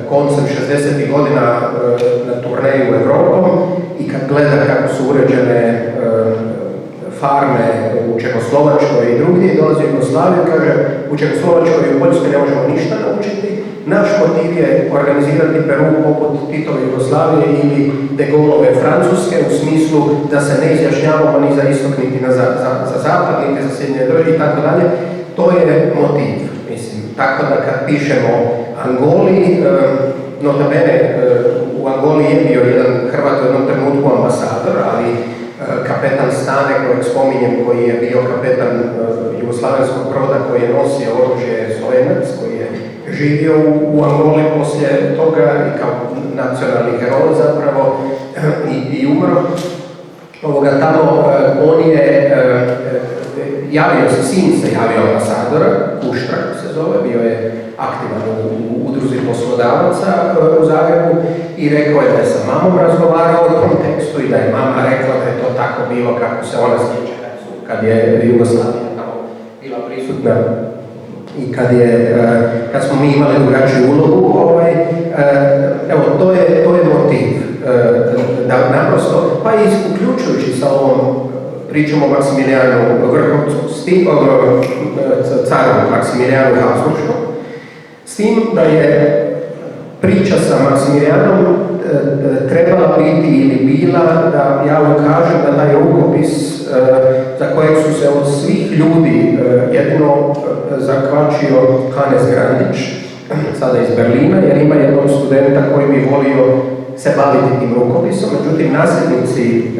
[SPEAKER 4] koncem 60. godina na turneju Evropom i kad gleda kako su uređene farme u Čekoslovačkoj i drugdje, dolazi u Jugoslaviju, kaže u Čekoslovačkoj i u Poljskoj ne možemo ništa naučiti. Naš motiv je organizirati Peru poput Titove Jugoslavije ili De Gaulleove Francuske u smislu da se ne izjašnjavamo ni za istok, niti za zapad, niti za Sjedinjene Države i tako dalje. To je motiv, mislim. Tako da kad pišemo Angoli, notabene u Angoli je bio jedan Hrvat u jednom trenutku ambasador, ali kapetan Stane kojeg spominjem, koji je bio kapetan jugoslavenskog broda koji je nosio oružje Slovenac, koji je živio u Angoli poslije toga i kao nacionalni heroj zapravo i umro. Tamo on je javio se, sin se javio ambasadora, Kuštrak se zove, bio je aktivan u udruzi poslodavaca u Zagrebu i rekao je da je sa mamom razgovarao o tom tekstu i da je mama rekla da je to tako bilo kako se ona sjeća kad je Jugoslavija tamo bila prisutna i kad smo mi imali drugačiju ulogu. Evo, to je motiv da naprosto, pa i uključujući sa ovom pričamo o Maksimilijanu Vrhovcu, caru Maksimilijanu Habsburgskom, s tim da je priča sa Maksimilijanom trebala biti ili bila da ja ukažem na taj rukopis za kojeg su se od svih ljudi jedino zakvačio Hannes Grandić, sada iz Berlina, jer ima jednog studenta koji bi volio se baviti tim rukopisom, međutim nasljednici,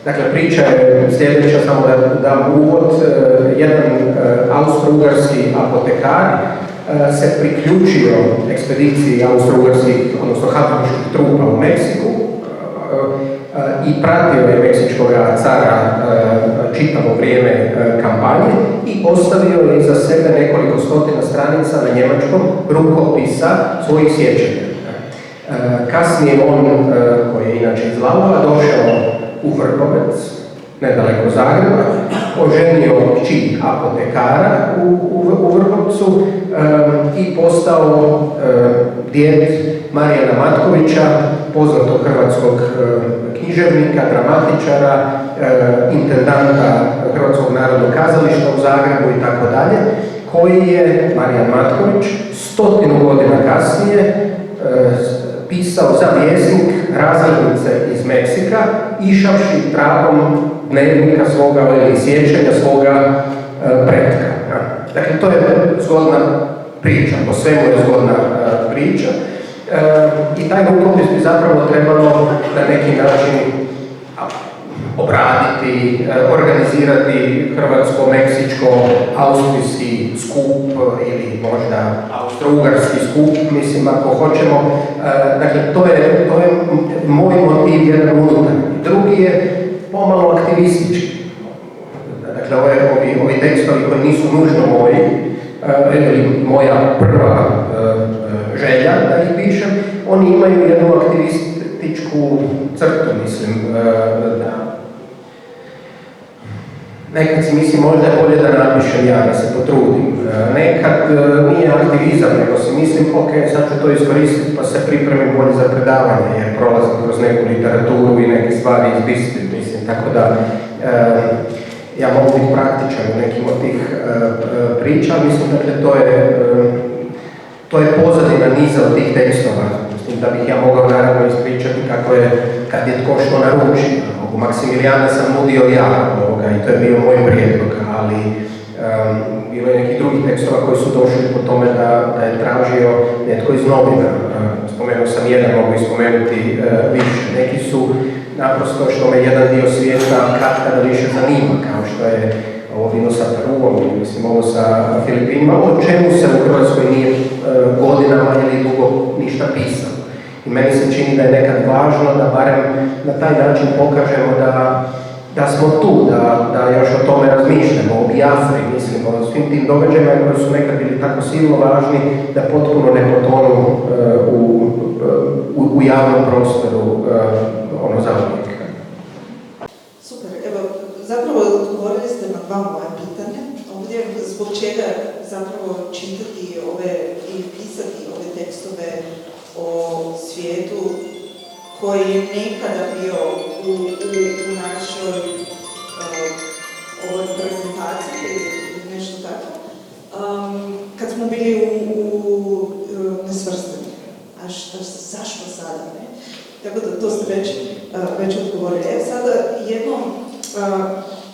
[SPEAKER 4] dakle priča je sljedeća, samo da dam uvod, jedan austro-ugarski apotekar se priključio ekspediciji austro-ugarskih, odnosno habsburških trupa u Meksiku i pratio je meksičkog cara čitavo vrijeme kampanje i ostavio je iza sebe nekoliko stotina stranica na njemačkom rukopisa svojih sjećanja. Kasnije on, koji je inače iz Lavova, došao u Vrhovec, nedaleko Zagreba, oženio kći apotekara u Vrhovcu i postao djed Marijana Matkovića, poznatog hrvatskog književnika, dramatičara, intendanta Hrvatskog narodnog kazališta u Zagrebu i tako dalje, koji je, Marijan Matković, 100 godina kasnije pisao za Vjesnik razglednice iz Meksika, išavši tragom dnevnika svoga ili sjećanja svoga pretka. Dakle, to je zgodna priča, po svemu je zgodna priča. I taj rukopis bi zapravo trebalo na neki način obraditi, organizirati hrvatsko-meksičko-austrijski skup ili možda austro-ugarski skup, mislim ako hoćemo. Dakle, to je moj motiv, jedan unutarnji. Drugi je pomalo aktivistički. Dakle, ovi tekstovi koji nisu nužno moji, ili moja prva želja da ih pišem, oni imaju jednu aktivističku crtu, mislim, da nekad si mislim možda je bolje da napišem ja, da se potrudim. Nekad nije aktivizam, nego si mislim, ok, sad ću to iskoristiti pa se pripremim bolje za predavanje, jer prolazim kroz neku literaturu i neke stvari izbistiti, mislim, tako da ja mogu biti praktičan u nekim od tih priča, mislim, dakle, to je pozadina niza od tih tekstova. Mislim da bih ja mogao naravno ispričati kako je, kad je tko što naruči. U Maksimilijana sam nudio ja i to je bio moj prijedlog, ali bilo je nekih drugih tekstova koji su došli po tome da je tražio netko iz novina. Spomenuo sam jedan, mogu spomenuti više. Neki su naprosto što me jedan dio svijeta kada više zanima, kao što je ovo vino sa Peruom, mislim ovo sa Filipinima, o čemu se u Hrvatskoj nije godinama ili dugo ništa pisalo. I meni se čini da je nekad važno da barem na taj način pokažemo da smo tu, da još o tome razmišljamo, o Biafri, mislim, o svim tim događajima koji su nekad bili tako silno važni da potpuno ne potonu u javnom prostoru zauvijek.
[SPEAKER 1] Super, evo, zapravo odgovorili ste na dva moja pitanja. Ovdje zbog čega zapravo čitati i pisati ove tekstove o svijetu koji je nekada bio u našoj ovoj prezentaciji ili nešto tako, kad smo bili nesvrstani. A zašto sada, ne? Tako da to ste već odgovorili. Sada jedno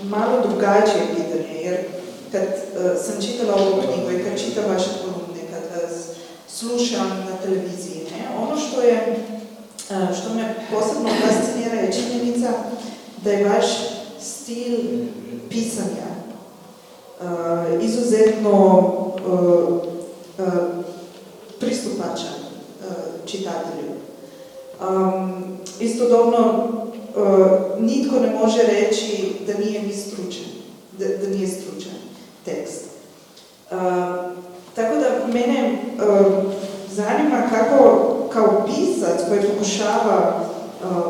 [SPEAKER 1] malo drugačije pitanje, jer kad sam čitala ovu knjigu i kad čitam vaše kolumne, kad vas slušam na televiziji, ne? Ono što me posebno fascinira je činjenica da je vaš stil pisanja izuzetno pristupačan čitatelju. Istodobno, nitko ne može reći da nije ni stručan, da nije stručan tekst. Tako da mene zanima kako kao pisac koji pokušava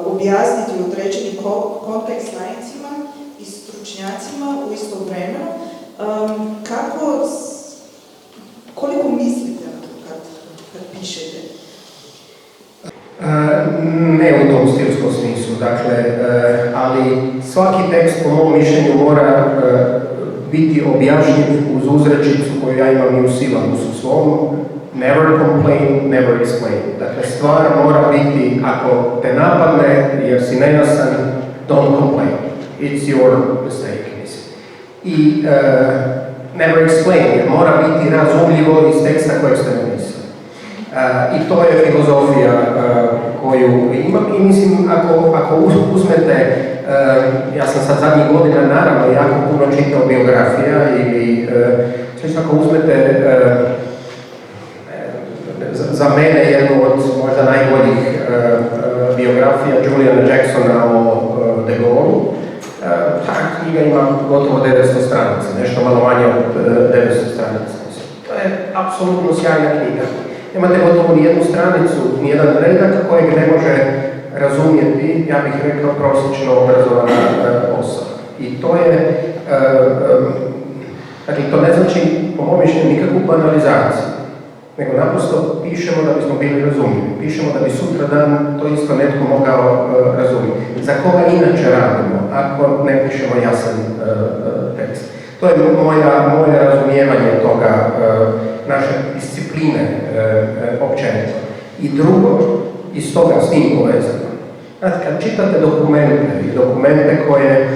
[SPEAKER 1] objasniti određeni kontekst laicima i stručnjacima u isto vremenu, koliko mislite na to kad pišete?
[SPEAKER 4] Ne u tom stilskom smislu, dakle, ali svaki tekst po mom mišljenju mora biti objašnjiv uz uzrečicu koju ja imam i u silabusu svom. Never complain, never explain. Dakle, stvar mora biti, ako te napadne jer si nejasan, don't complain. It's your mistake. I never explain, mora biti razumljivo iz teksta kojeg ste napisali. I to je filozofija koju imam i mislim, ako uzmete, ja sam sad zadnjih godina naravno jako puno čitao biografija ili ako uzmete za mene jednu od možda najboljih biografija Juliana Jacksona o De Gaullu, ta knjiga ima gotovo 900 stranica, nešto malo manje od 900 stranica. To je apsolutno sjajna knjiga. Nemate gotovo ni jednu stranicu, ni jedan redak kojeg ne može razumjeti, ja bih rekao, prosječno obrazovana osoba. I to je, dakle, to ne znači, po mom mišljenju, nikakvu banalizaciju, nego naprosto pišemo da bismo bili razumljivi. Pišemo da bi sutra dan to isto netko mogao razumjeti. Za koga inače radimo, ako ne pišemo jasan tekst? To je moje razumijevanje toga, naše discipline općenito. I drugo, iz toga s tim povezano. Znate, kad čitate dokumente koje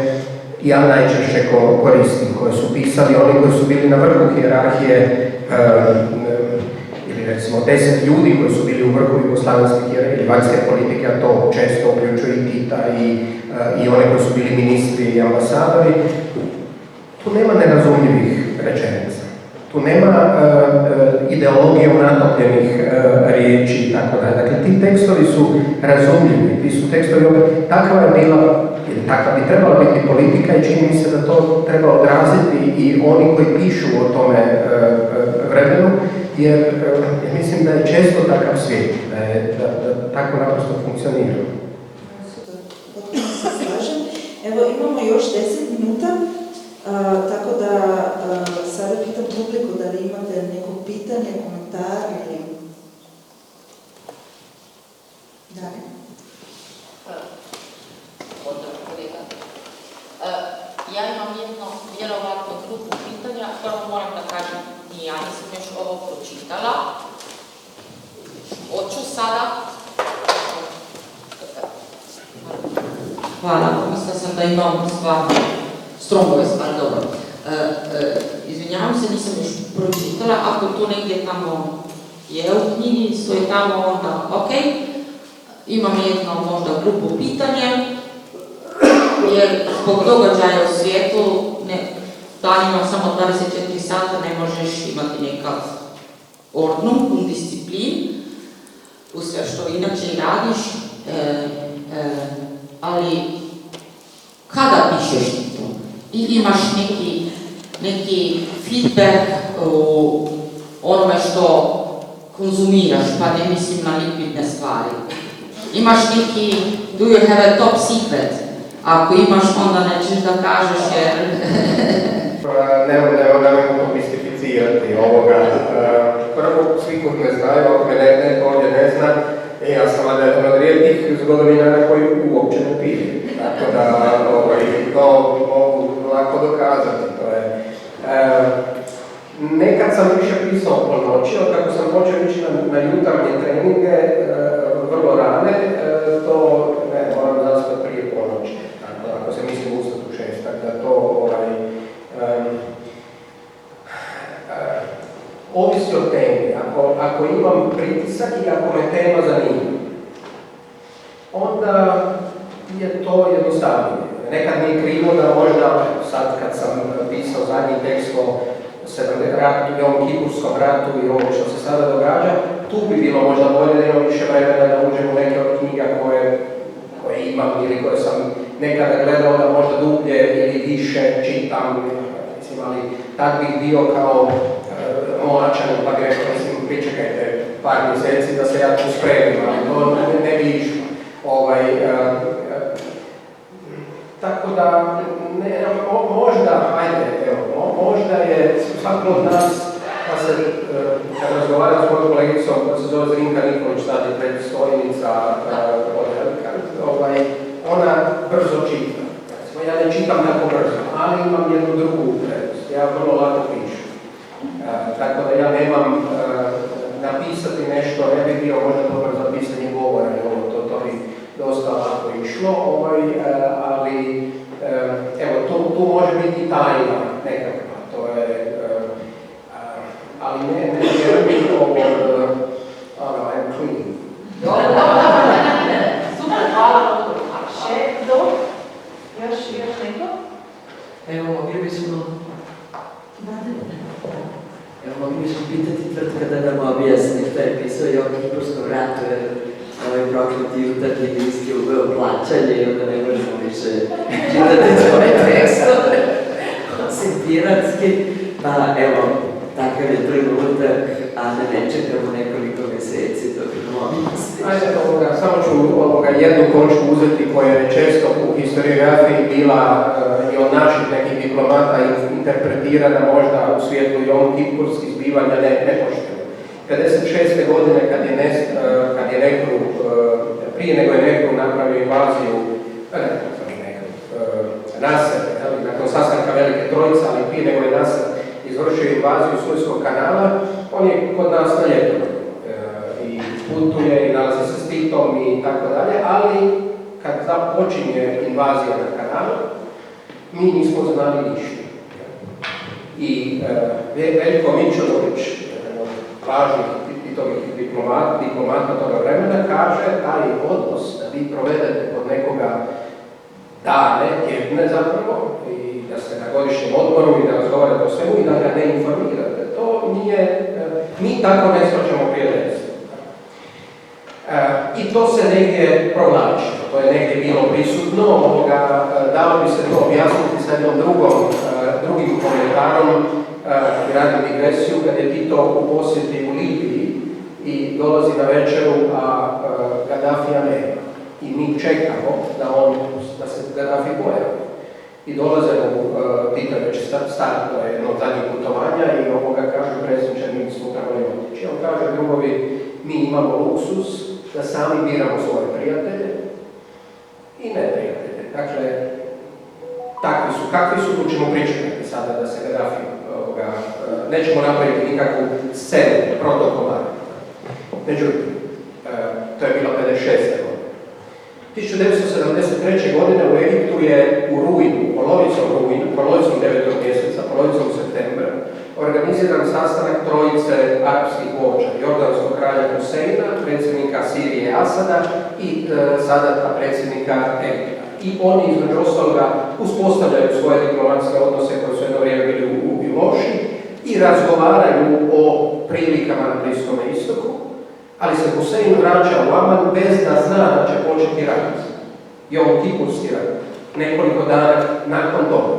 [SPEAKER 4] ja najčešće koristim, koje su pisali oni koji su bili na vrhu hijerarhije, ili recimo 10 ljudi koji su bili u vrhu jugoslavenske ili vanjske politike, a to često uključuje i Tita i one koji su bili ministri i ambasadori, tu nema nerazumljivih rečenica. Tu nema ideologijom natopljenih riječi i tako dalje. Dakle, ti tekstovi su razumljivi, ti su tekstovi, takva je bila, ili takva bi trebala biti politika i čini mi se da to treba odraziti i oni koji pišu o tome vremenu, jer mislim da je često takav svijet, da tako naprosto funkcionira.
[SPEAKER 1] Potpuno se slažem. Evo, imamo još 10 minuta. Tako da sada pitam publiku da li imate neko pitanje, komentar ili... Da.
[SPEAKER 5] Pozdrav kolega. Ja imam jedno vjerovatno grupu pitanja. Prvo moram da kažem, i ja nisam još ovo pročitala. Hoću sada... Hvala, mislila sam da imam stvarno strongove stvari, dobro. Izvinjavam se, nisam još pročitala, ako to negdje tamo je u knjigi, stoji tamo, onda ok. Imam jedno možda grupu pitanje, jer zbog događaja u svijetu, danima samo 24 sata ne možeš imati nekav ordnung, disciplin, u sve što inače i radiš, ali kada pišeš to? I imaš neki feedback u onome što konzumiraš, pa ne mislim na likvidne stvari. Imaš neki, do you have a top secret? Ako imaš, onda nećeš da kažeš jer...
[SPEAKER 4] Ne mogu mistificirati ovoga. Prvo, svi koji me znaju, ako me neko ovdje ne zna, ja sam jedan od rijetkih zgodovinara koji uopće ne pije. Tako da to mogu lako dokazati. To je. Nekad sam više pisao po noći, od kako sam počeo ići na jutarnje treninge vrlo rane, to ne, moram zaspati prije ponoći. Ako se mislim ustati u 6, tako da to ovisi o temi. Ako imam pritisak i ako me tema zanima, onda je to jednostavnije. Nekad mi je krivo da možda, sad kad sam pisao zadnji tekst o Jom Kipurskom ratu i ovo što se sada događa, tu bi bilo možda bolje da imam više vremena da uđem u neke od knjiga koje imam ili koje sam nekada gledao da možda dublje ili više čitam, mislim, ali tak bih bio kao mlačan, pa bi rekao, mislim, pričekajte par mjeseci da se ja tu spremim, ali to ne bi išlo. Tako da, možda, možda je svako od nas, kad razgovaram s mojom kolegicom, koja se zove Zrinka Nikolić, sad je predstojnica od Helikant, ona brzo čita. Ja ne čitam tako brzo, ali imam jednu drugu prednost. Ja vrlo lako pišem. Tako da ja nemam napisati nešto, ne bi bio možda dobar za pisanje govora, to bi dosta lako išlo, ali evo, tu može biti tajna nekakva, to je, ali ne vjerujem ovo, I'm clean.
[SPEAKER 5] Super, hvala.
[SPEAKER 1] Še kdo? Još neko?
[SPEAKER 2] Evo, mogli bismo pitati tvrtka da nam objasni što je pisao Jom Kipurskom ratu, jer ovaj prokleti jutarnji list je uveo plaćanje i onda ne možemo više čitati tvoje tekstove, osim piratski. Pa evo, takav je trenutak, a da ne čekamo nekoliko meseci dok imamo objasni.
[SPEAKER 4] Ajde, samo ću jednu točku uzeti koja je često u historiografiji bila i od naših nekih diplomata interpretirana možda u svijetu Jom Kipurskih zbivanja nepošteno. 56. godine kad je Nehru, prije nego je Nehru napravio invaziju, Nasser, nakon sastanka Velike Trojice, ali prije nego je Nasser izvršio invaziju Suezskog kanala, on je kod nas na ljetovanju i putuje i nalazi se s Titom i tako dalje, ali kad počinje invazija na kanal, mi nismo znali ništa. I Veljko Mičunović, važnih diplomata toga vremena, kaže da je odnos da vi provedete kod nekoga dane, tjedne zapravo, i da ste na godišnjem odboru i da razgovarate o svemu i da ga ne informirate. To nije, mi tako ne shvaćamo prijateljstvo. I to se negdje provlači, to je negdje bilo prisutno, dalo bi se to objasniti sa jednom drugim komentarom, radim digresiju, kad je Tito u posjeti u Libiji i dolazi na večeru, a Gaddafija nema. I mi čekamo da se Gaddafi pojavi. I dolaze Tito već star, to je jedno od zadnjih putovanja i kaže predsjedniče, mi smo trebali otići. On kaže, drugovi, mi imamo luksus da sami biramo svoje prijatelje i neprijatelje. Dakle, kakvi su, tu ćemo pričati sada da se Gaddafi, nećemo napraviti nikakvu scenu protokola. Međutim, to je bilo 56. godine. 1973. godine u Egiptu je u rujnu, polovicom 9. mjeseca, polovicom septembra, organiziran sastanak trojice arapskih vođa, jordanskog kralja Huseina, predsjednika Sirije Asada i Sadata, predsjednika Egipta. I oni između ostaloga uspostavljaju svoje diplomatske odnose koje su jedno vrijeme bili loši i razgovaraju o prilikama na Bliskom istoku, ali se Husein vraća u Aman bez da zna da će početi rat. Jom Kipurski rat. Nekoliko dana nakon toga.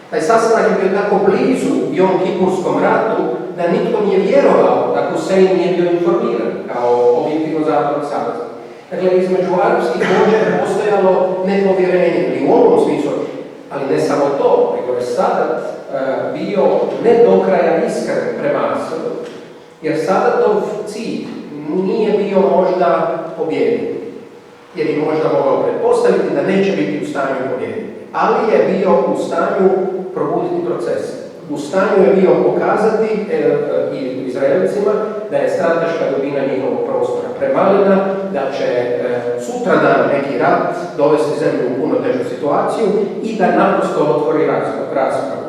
[SPEAKER 4] Taj sastanak je bio tako blizu Jom Kipurskom ratu da nitko nije vjerovao da Husein nije bio informiran kao objektivno zapadnog saveza. Dakle, između arapskih vođa je postojalo nepovjerenje, ili u ovom smislu, ali ne samo to, nego je Sadat bio ne do kraja iskren prema Asadu, jer Sadatov cilj nije bio možda pobijediti, jer je možda mogao pretpostaviti da neće biti u stanju pobijediti, ali je bio u stanju probuditi procese. U stanju je bio pokazati Izraelcima da je strateška dubina njihovog prostora premalena, da će sutradan neki rat dovesti zemlju u puno težu situaciju i da naprosto otvori raspravu.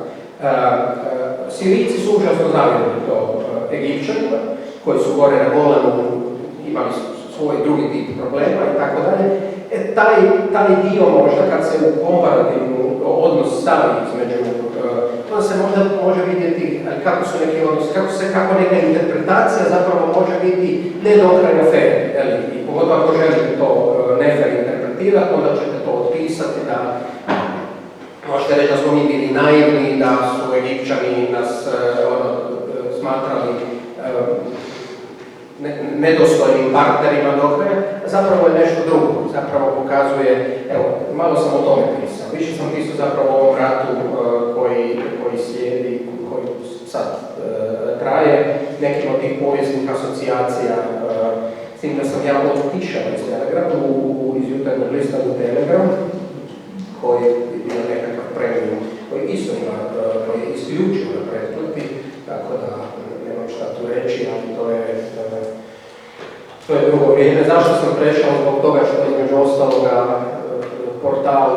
[SPEAKER 4] Sirijci su užasno zavjerili to Egipćanima, koji su gore na Golanu imali svoj drugi tip problema i tako dalje. Taj dio možda kad se u komparativnu odnos stavi između, to se možda može vidjeti kako su neki odnosi, kako neka interpretacija zapravo može biti ne do kraja fair, i pogotovo ako želite to nefer interpretirati, onda ćete to otpisati da možete reći da smo mi bili naivni, da su Egipćani nas smatrali nedostojnim partnerima do kraja, zapravo je nešto drugo. Zapravo pokazuje, evo, malo sam o tome pisao. Više sam pisao zapravo o ovom ratu koji slijedi, koji sad traje, nekim od tih povijesnih asocijacija. tim da sam ja otišao iz Telegramu, iz jutarnjeg lista u Telegram, koji je bio nekakav premium, koji isto ima, koji je isključio na pretplati, tako da nemam šta tu reći, ali to je drugo vrijeme. Zašto sam prešao? Zbog toga što između ostaloga portal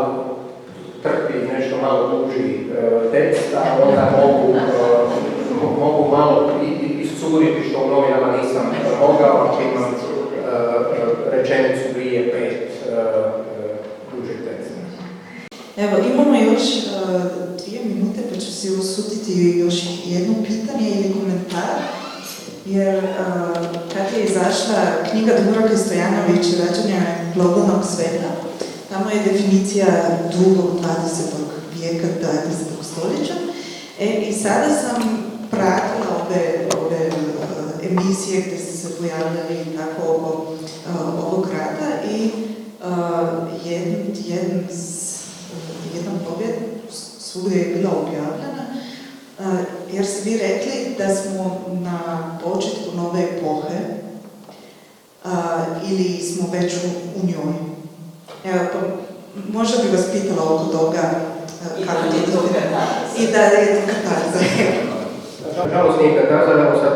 [SPEAKER 4] trpi nešto malo duži tekst, a onda mogu malo iscuriti što u novinama nisam mogao, ako imam rečenicu 2-5 dužih teksta.
[SPEAKER 1] Evo, imamo još 2 minute, pa ću si usuditi još jedno pitanje ili komentar, jer kad je izašla knjiga Dubravke Stojanović Rađanje globalnog sveta, tamo je definicija drugog 20. vijeka, 20. stoljeća. I sada sam pratila ove emisije gdje su se pojavljali tako ovog rata i jedan pobjed svugdje je bila objavljena, jer ste vi rekli da smo na početku nove epohe ili smo već u njoj. Evo, pa možda bi vas pitala oko toga kako je to katarza. I da je to katarza.
[SPEAKER 4] Nažalost nije katarza, evo sad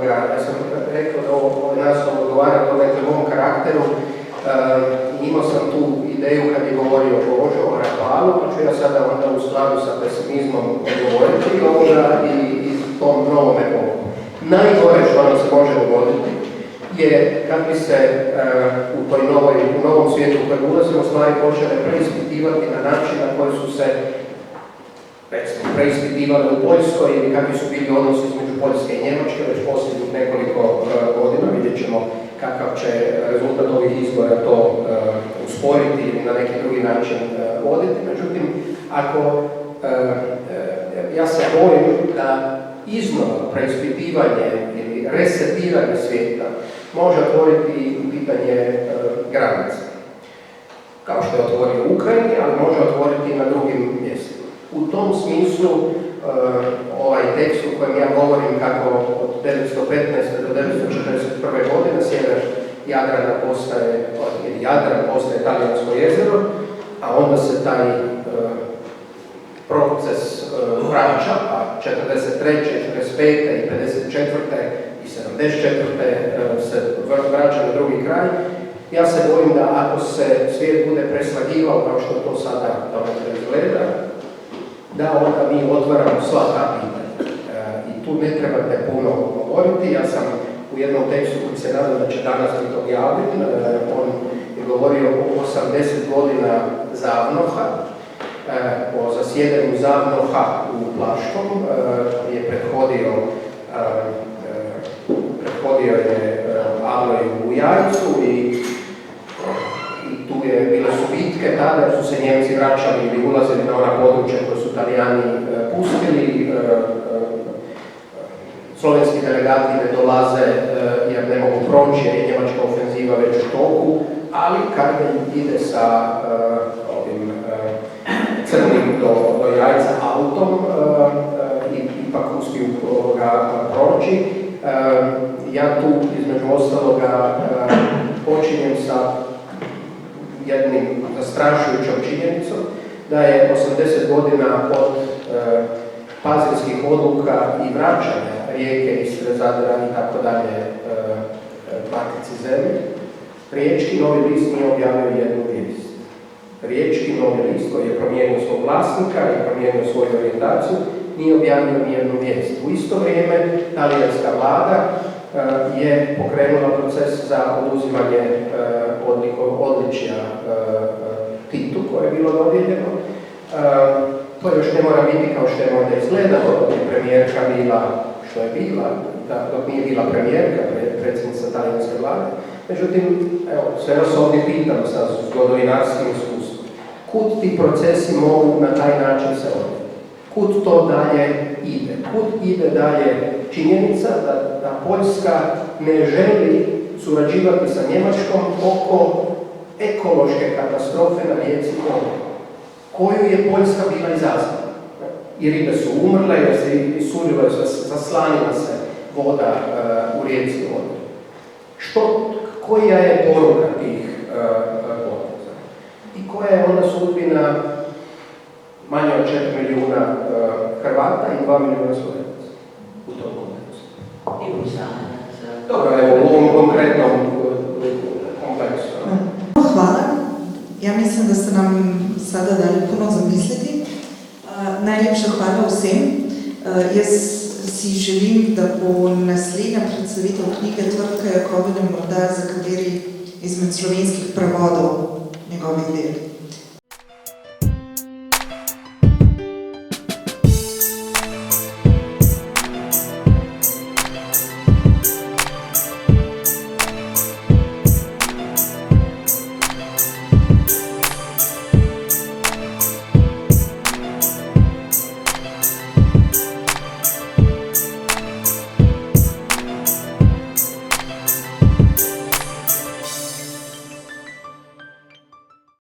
[SPEAKER 4] ja sam rekao da ovo naslov odgovara to nekom mom karakteru. Imao sam tu ideju kad je govorio o Rafalu, pa ću ja sada onda u skladu sa pesimizmom odgovoriti i tom novom epohom. Najgore što nam se može dogoditi je kad bi se u novom svijetu u kojem ulazimo stvari počele preispitivati na način na koji su se recimo preispitivali u Poljskoj ili kakvi su bili odnosi između Poljske i Njemačke već posljednjih nekoliko godina. Vidjet ćemo kakav će rezultat ovih izbora to usporiti ili na neki drugi način voditi. Međutim, ja se bojim da iznova preispitivanje ili resetiranje svijeta može otvoriti pitanje granica. Kao što je otvorio u Ukrajini, ali može otvoriti i na drugim mjestima. U tom smislu, ovaj tekst u kojem ja govorim kako od 1915. do 1941. godine sjever Jadran postaje Talijansko jezero, a onda se taj proces vraća, a 43., 45. i 54. i 74. se vraća na drugi kraj. Ja se bojim da ako se svijet bude preslagivao kao što to sada izgleda, da onda mi otvaramo sva ta pitanja. I tu ne trebate puno govoriti. Ja sam u jednom tekstu koji se nadam da će danas biti objavljen, on je govorio o 80 godina Zavnoha, o zasjedanju Zavnoha u Plaškom, je prethodio je Aloj u Jajcu i tu je bile su bitke tada jer su se Njemci vraćali ili ulazili na ona područja koje su Talijani pustili. Slovenski delegati ne dolaze jer ne mogu proći jer je njemačka ofenziva već u toku, ali Kardelj ide sa ovim crnim do Jajca autom i ipak uspiju ga proći. Ja tu između ostaloga počinjem sa jednim zastrašujućom činjenicom da je 80 godina od pazinskih odluka i vraćanja Rijeke, Istre, Zadra i tako dalje matici zemlje, Riječki Novi list nije objavio jednu vijest. Riječki Novi list koji je promijenio svog vlasnika i promijenio svoju orijentaciju nije objavio nijednu vijest. U isto vrijeme talijanska vlada je pokrenula proces za oduzimanje odličja Titu koje je bilo dodijeljeno. To još ne mora biti kao što je možda izgledalo dok je premijerka bila što je bila, dok nije bila premijerka, predsjednica talijanske vlade. Međutim, evo, sve vas ovdje pitam sa zgodovinarskim iskustvom. Kud ti procesi mogu na taj način se odvijeti? Kud to dalje ide? Kud ide dalje činjenica da Poljska ne želi surađivati sa Njemačkom oko ekološke katastrofe na rijeci Odri, koju je Poljska bila izazvala. I ribe su umrle, jer se zaslanila se voda u rijeci Odri. koja je poruka tih poteza i koja je onda sudbina manje od 4 milijuna Hrvata i 2 milijuna Slovenaca u tom kontekstu. Dobro, evo, u ovom konkretnom kompleksu.
[SPEAKER 1] Hvala. Ja mislim, da ste nam sada dali puno zamisliti. Najlepša hvala vsem. Jaz si želim, da bo naslednja predstavitev knjige Tvrtka Jakovine morda za kateri izmed slovenskih prevodov njegovih del.